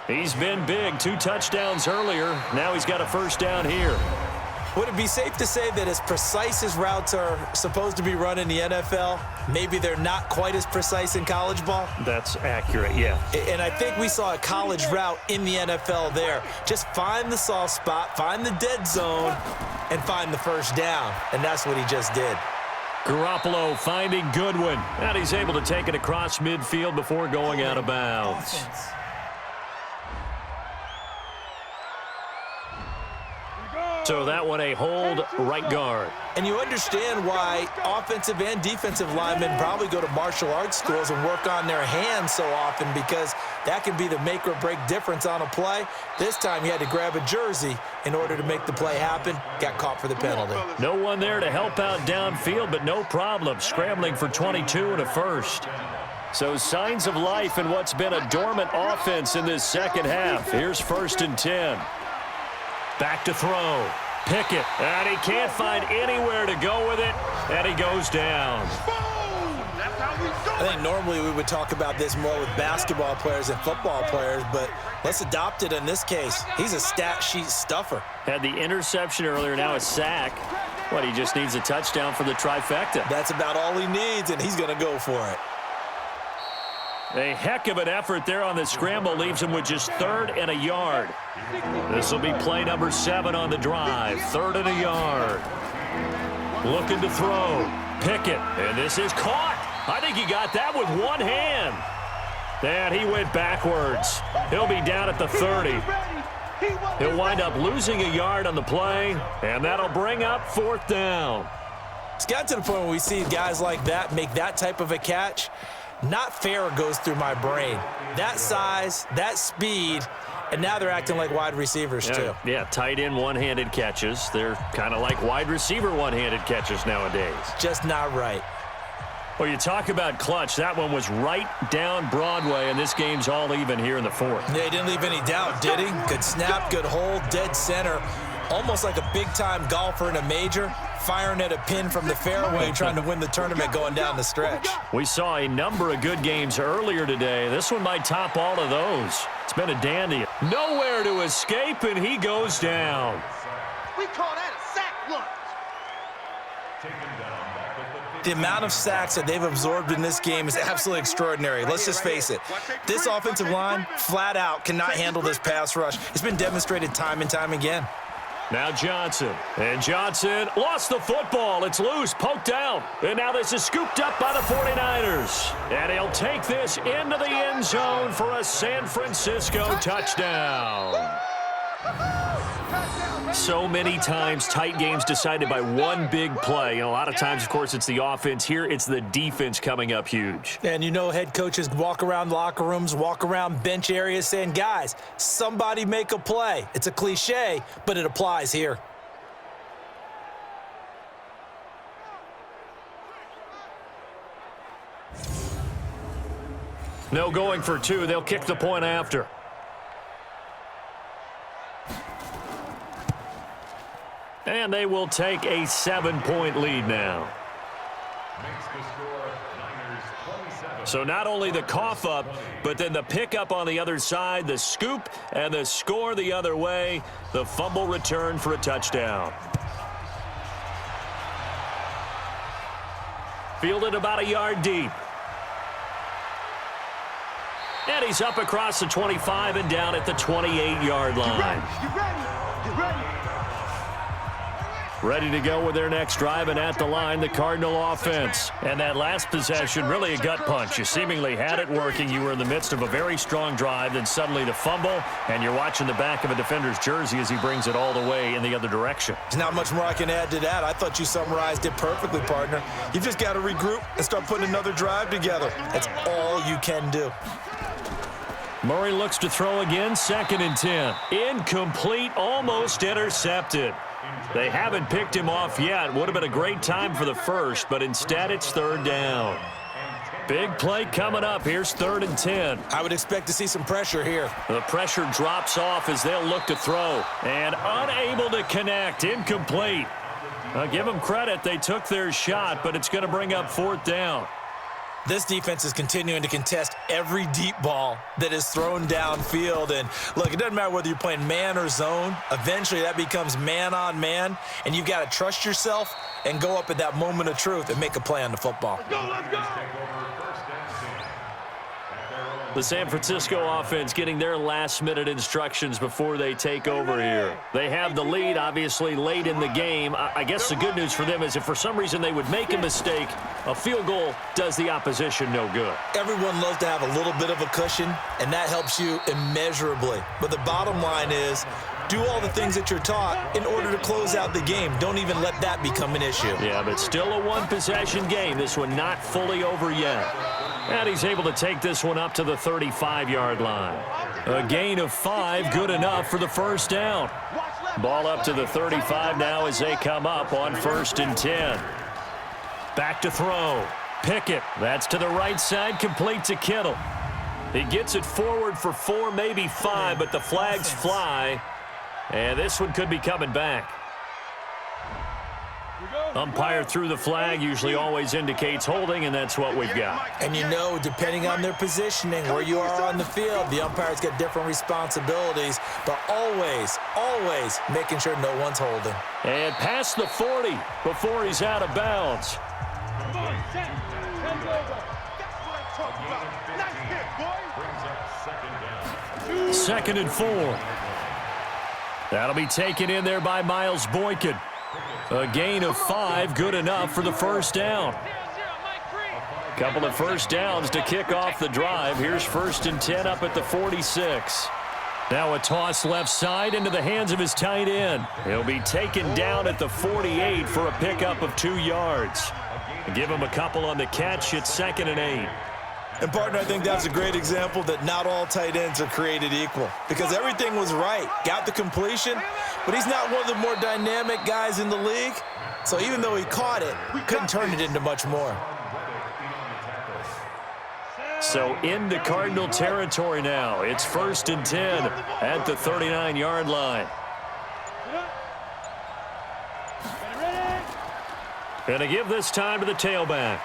He's been big, 2 touchdowns earlier. Now he's got a first down here. Would it be safe to say that as precise as routes are supposed to be run in the NFL, maybe they're not quite as precise in college ball? That's accurate, yeah. And I think we saw a college route in the NFL there. Just find the soft spot, find the dead zone, and find the first down. And that's what he just did. Garoppolo finding Goodwin. And he's able to take it across midfield before going out of bounds. Offense. So that one a hold right guard. And you understand why offensive and defensive linemen probably go to martial arts schools and work on their hands so often because that can be the make or break difference on a play. This time he had to grab a jersey in order to make the play happen. Got caught for the penalty. No one there to help out downfield, but no problem. Scrambling for 22 and a first. So signs of life in what's been a dormant offense in this second half. Here's 1st and 10. Back to throw. Pickett. And he can't find anywhere to go with it. And he goes down. Boom! That's how I think normally we would talk about this more with basketball players and football players, but let's adopt it in this case. He's a stat sheet stuffer. Had the interception earlier, now a sack. What, he just needs a touchdown for the trifecta. That's about all he needs, and he's going to go for it. A heck of an effort there on the scramble leaves him with just 3rd and a yard. This will be play number 7 on the drive. 3rd and a yard. Looking to throw. Pickett, and this is caught. I think he got that with one hand. And he went backwards. He'll be down at the 30. He'll wind up losing a yard on the play, and that'll bring up 4th down. It's got to the point where we see guys like that make that type of a catch. Not fair goes through my brain. That size, that speed, and now they're acting like wide receivers too. Yeah, tight end one-handed catches. They're kind of like wide receiver one-handed catches nowadays. Just not right. Well, you talk about clutch. That one was right down Broadway, and this game's all even here in the 4th. Yeah, he didn't leave any doubt, did he? Good snap, good hold, dead center. Almost like a big-time golfer in a major, firing at a pin from the fairway, trying to win the tournament going down the stretch. We saw a number of good games earlier today. This one might top all of those. It's been a dandy. Nowhere to escape, and he goes down. We call that a sack lunch. The amount of sacks that they've absorbed in this game is absolutely extraordinary. Let's just face it. This offensive line, flat out, cannot handle this pass rush. It's been demonstrated time and time again. Now Johnson. And Johnson lost the football. It's loose, poked out. And now this is scooped up by the 49ers. And he'll take this into the end zone for a San Francisco touchdown. So many times tight games decided by one big play. And a lot of times, of course, it's the offense. Here, it's the defense coming up huge. And you know head coaches walk around locker rooms, walk around bench areas saying, guys, somebody make a play. It's a cliche, but it applies here. No going for 2. They'll kick the point after. And they will take a 7-point lead now. So not only the cough up, but then the pickup on the other side, the scoop, and the score the other way. The fumble return for a touchdown. Fielded about a yard deep. And he's up across the 25 and down at the 28-yard line. Get ready. Get ready. Ready to go with their next drive, and at the line, the Cardinal offense. And that last possession, really a gut punch. You seemingly had it working. You were in the midst of a very strong drive, then suddenly the fumble, and you're watching the back of a defender's jersey as he brings it all the way in the other direction. There's not much more I can add to that. I thought you summarized it perfectly, partner. You've just got to regroup and start putting another drive together. That's all you can do. Murray looks to throw again, 2nd and 10. Incomplete, almost intercepted. They haven't picked him off yet. Would have been a great time for the first, but instead it's 3rd down. Big play coming up. Here's 3rd and 10. I would expect to see some pressure here. The pressure drops off as they'll look to throw. And unable to connect. Incomplete. I'll give them credit. They took their shot, but it's going to bring up 4th down. This defense is continuing to contest every deep ball that is thrown downfield. And, look, it doesn't matter whether you're playing man or zone. Eventually, that becomes man on man, and you've got to trust yourself and go up at that moment of truth and make a play on the football. Let's go. The San Francisco offense getting their last-minute instructions before they take over here. They have the lead, obviously, late in the game. I guess the good news for them is if for some reason they would make a mistake, a field goal does the opposition no good. Everyone loves to have a little bit of a cushion, and that helps you immeasurably. But the bottom line is, do all the things that you're taught in order to close out the game. Don't even let that become an issue. Yeah, but still a one-possession game. This one not fully over yet. And he's able to take this one up to the 35-yard line. A gain of 5, good enough for the 1st down. Ball up to the 35 now as they come up on 1st and 10. Back to throw. Pickett, that's to the right side, complete to Kittle. He gets it forward for 4, maybe 5, but the flags fly. And this one could be coming back. Umpire threw the flag, usually always indicates holding, and that's what we've got. And you know, depending on their positioning, where you are on the field, the umpires get different responsibilities, but always, always making sure no one's holding. And past the 40 before he's out of bounds. Second and 4. That'll be taken in there by Miles Boykin. A gain of 5, good enough for the first down. Couple of first downs to kick off the drive. Here's 1st and 10 up at the 46. Now a toss left side into the hands of his tight end. He'll be taken down at the 48 for a pickup of 2 yards. Give him a couple on the catch. It's 2nd and 8. And, partner, I think that's a great example that not all tight ends are created equal, because everything was right. Got the completion, but he's not one of the more dynamic guys in the league. So even though he caught it, couldn't turn it into much more. So into Cardinal territory now. It's 1st and 10 at the 39-yard line. Going to give this time to the tailback.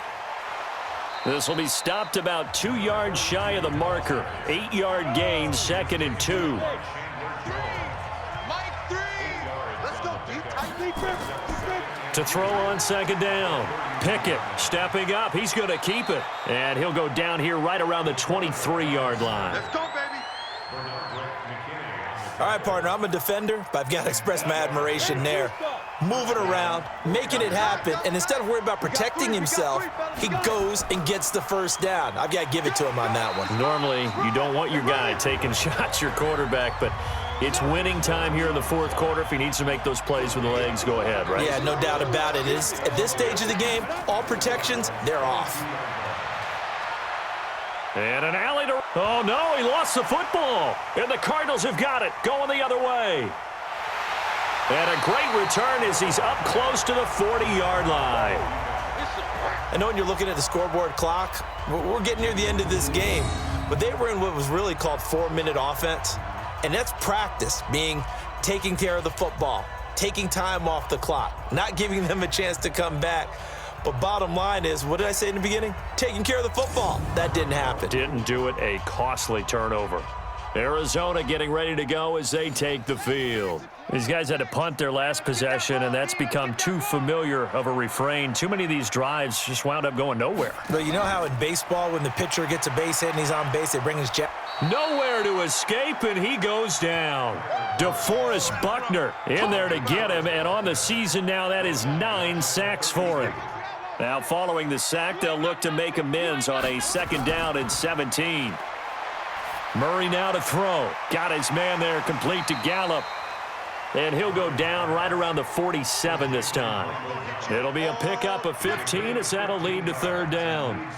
This will be stopped about 2 yards shy of the marker. 8-yard gain, 2nd and 2. To throw on 2nd down. Pickett stepping up. He's going to keep it. And he'll go down here right around the 23-yard line. Let's go, baby. All right, partner, I'm a defender, but I've got to express my admiration there. Moving around, making it happen, and instead of worrying about protecting himself, he goes and gets the first down. I've got to give it to him on that one. Normally, you don't want your guy taking shots, your quarterback, but it's winning time here in the 4th quarter. If he needs to make those plays with the legs, go ahead, right? Yeah, no doubt about it. At this stage of the game, all protections, they're off. And an alley to... Oh, no, he lost the football. And the Cardinals have got it, going the other way. And a great return as he's up close to the 40-yard line. I know when you're looking at the scoreboard clock, we're getting near the end of this game, but they were in what was really called 4-minute offense, and that's practice, meaning taking care of the football, taking time off the clock, not giving them a chance to come back. But bottom line is, what did I say in the beginning? Taking care of the football. That didn't happen. Didn't do it. A costly turnover. Arizona getting ready to go as they take the field. These guys had to punt their last possession, and that's become too familiar of a refrain. Too many of these drives just wound up going nowhere. But you know how in baseball, when the pitcher gets a base hit and he's on base, they bring his jack. Nowhere to escape, and he goes down. DeForest Buckner in there to get him, and on the season now, that is 9 sacks for him. Now, following the sack, they'll look to make amends on a 2nd down and 17. Murray now to throw. Got his man there complete to Gallup. And he'll go down right around the 47 this time. It'll be a pickup of 15 as that'll lead to 3rd down.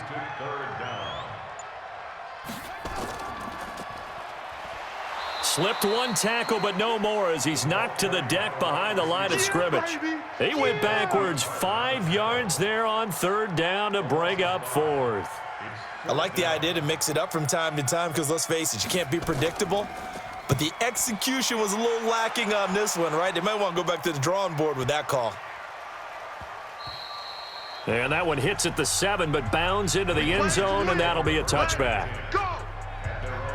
Slipped one tackle, but no more as he's knocked to the deck behind the line of scrimmage. He went backwards 5 yards there on 3rd down to bring up 4th. I like the idea to mix it up from time to time because, let's face it, you can't be predictable. But the execution was a little lacking on this one, right? They might want to go back to the drawing board with that call. And that one hits at the 7, but bounds into the end zone, and that'll be a touchback.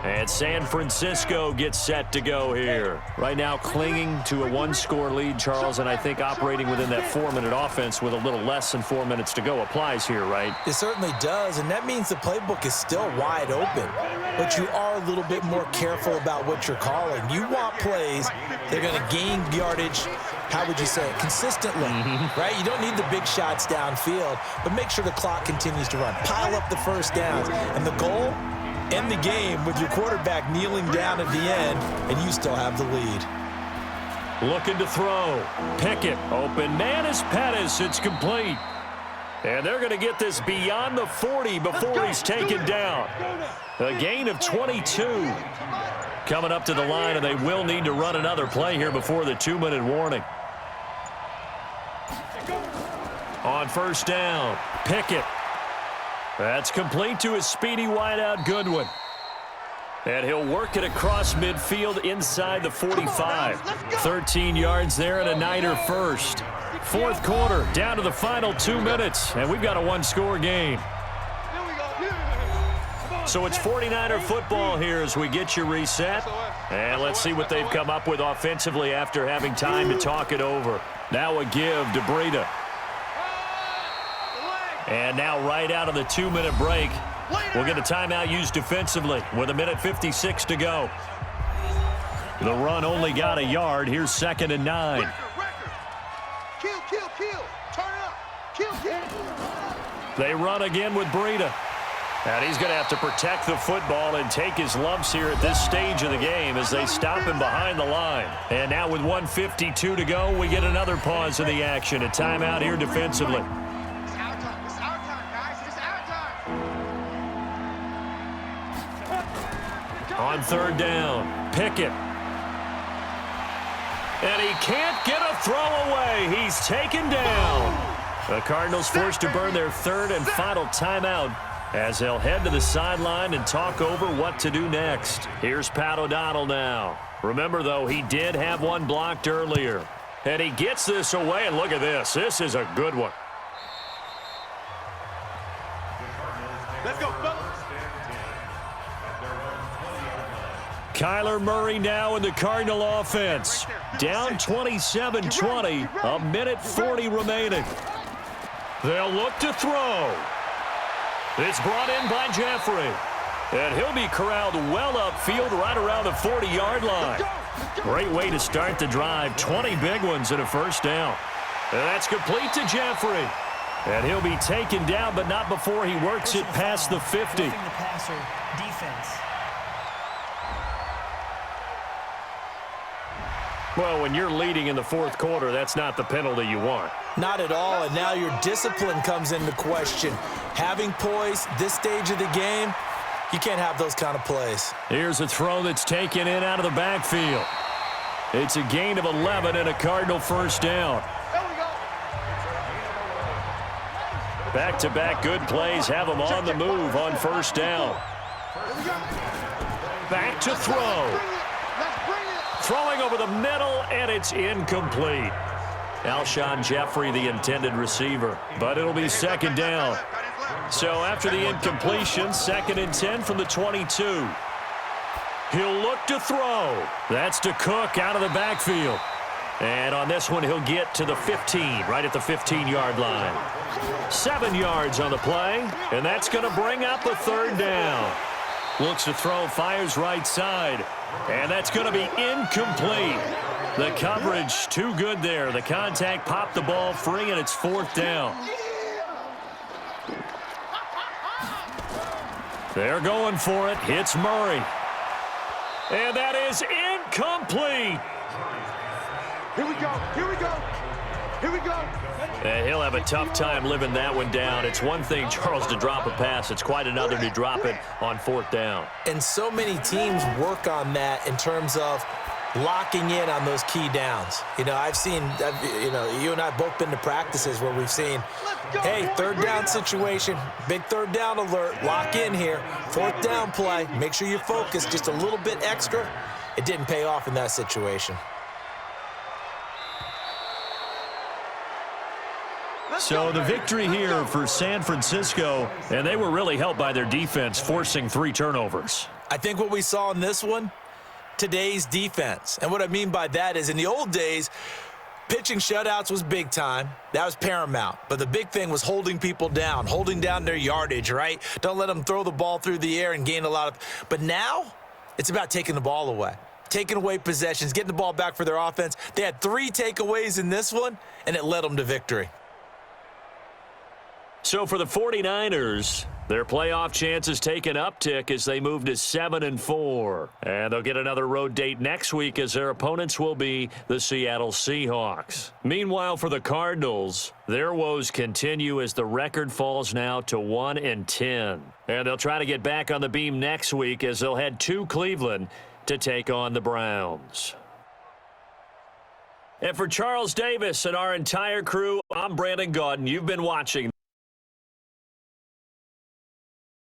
And San Francisco gets set to go here. Right now clinging to a 1-score lead, Charles, and I think operating within that 4-minute offense with a little less than 4 minutes to go applies here, right? It certainly does, and that means the playbook is still wide open. But you are a little bit more careful about what you're calling. You want plays that are going to gain yardage, how would you say it, consistently, right? You don't need the big shots downfield, but make sure the clock continues to run. Pile up the first downs, and the goal, end the game with your quarterback kneeling down at the end, and you still have the lead. Looking to throw. Pickett, open man is Pettis. It's complete. And they're going to get this beyond the 40 before he's taken down. A gain of 22. Coming up to the line, and they will need to run another play here before the 2-minute warning. On 1st down, Pickett. That's complete to his speedy wideout Goodwin. And he'll work it across midfield inside the 45. 13 yards there and a Niner first. Fourth quarter, down to the final 2 minutes, and we've got a one-score game. So it's 49er football here as we get you reset. And let's see what they've come up with offensively after having time to talk it over. Now a give to Breida. And now right out of the 2-minute break, we'll get a timeout used defensively with 1:56 to go. The run only got a yard. Here's 2nd and 9. Kill. Turn up. Kill. They run again with Breida. And he's going to have to protect the football and take his lumps here at this stage of the game as they stop him behind the line. And now with 1:52 to go, we get another pause in the action. A timeout here defensively. It's our time, guys. It's our time. On 3rd down, Pickett. And he can't get a throw away. He's taken down. The Cardinals forced to burn their 3rd and final timeout as they'll head to the sideline and talk over what to do next. Here's Pat O'Donnell now. Remember, though, he did have one blocked earlier. And he gets this away, and look at this. This is a good one. Let's go, fellas. Kyler Murray now in the Cardinal offense. Down 27-20, 1:40 remaining. They'll look to throw. It's brought in by Jeffrey. And he'll be corralled well upfield right around the 40-yard line. Great way to start the drive. 20 big ones and a first down. And that's complete to Jeffrey. And he'll be taken down, but not before he works it past the 50. Roughing the passer, defense. Well, when you're leading in the 4th quarter, that's not the penalty you want. Not at all, and now your discipline comes into question. Having poise this stage of the game, you can't have those kind of plays. Here's a throw that's taken in out of the backfield. It's a gain of 11 and a Cardinal first down. Back-to-back good plays have them on the move on first down. Back to throw. Throwing over the middle, and it's incomplete. Alshon Jeffrey, the intended receiver, but it'll be 2nd down. So after the incompletion, 2nd and 10 from the 22. He'll look to throw. That's to Cook out of the backfield. And on this one, he'll get to the 15, right at the 15-yard line. 7 yards on the play, and that's going to bring up a 3rd down. Looks to throw, fires right side, and that's going to be incomplete. The coverage too good there. The contact popped the ball free, and it's 4th down. They're going for it. Hits Murray. And that is incomplete. Here we go. And he'll have a tough time living that one down. It's one thing, Charles, to drop a pass. It's quite another to drop it on 4th down. And so many teams work on that in terms of locking in on those key downs. You know, I've seen, you and I have both been to practices where we've seen, hey, 3rd down situation, big 3rd down alert, lock in here, 4th down play, make sure you're focused just a little bit extra. It didn't pay off in that situation. So the victory here for San Francisco, and they were really helped by their defense, forcing 3 turnovers. I think what we saw in this one, today's defense. And what I mean by that is in the old days, pitching shutouts was big time. That was paramount. But the big thing was holding people down, holding down their yardage, right? Don't let them throw the ball through the air and gain a lot of. But now it's about taking the ball away, taking away possessions, getting the ball back for their offense. They had 3 takeaways in this one, and it led them to victory. So for the 49ers, their playoff chances take an uptick as they move to 7-4. And they'll get another road date next week as their opponents will be the Seattle Seahawks. Meanwhile, for the Cardinals, their woes continue as the record falls now to 1-10. And they'll try to get back on the beam next week as they'll head to Cleveland to take on the Browns. And for Charles Davis and our entire crew, I'm Brandon Gaudin. You've been watching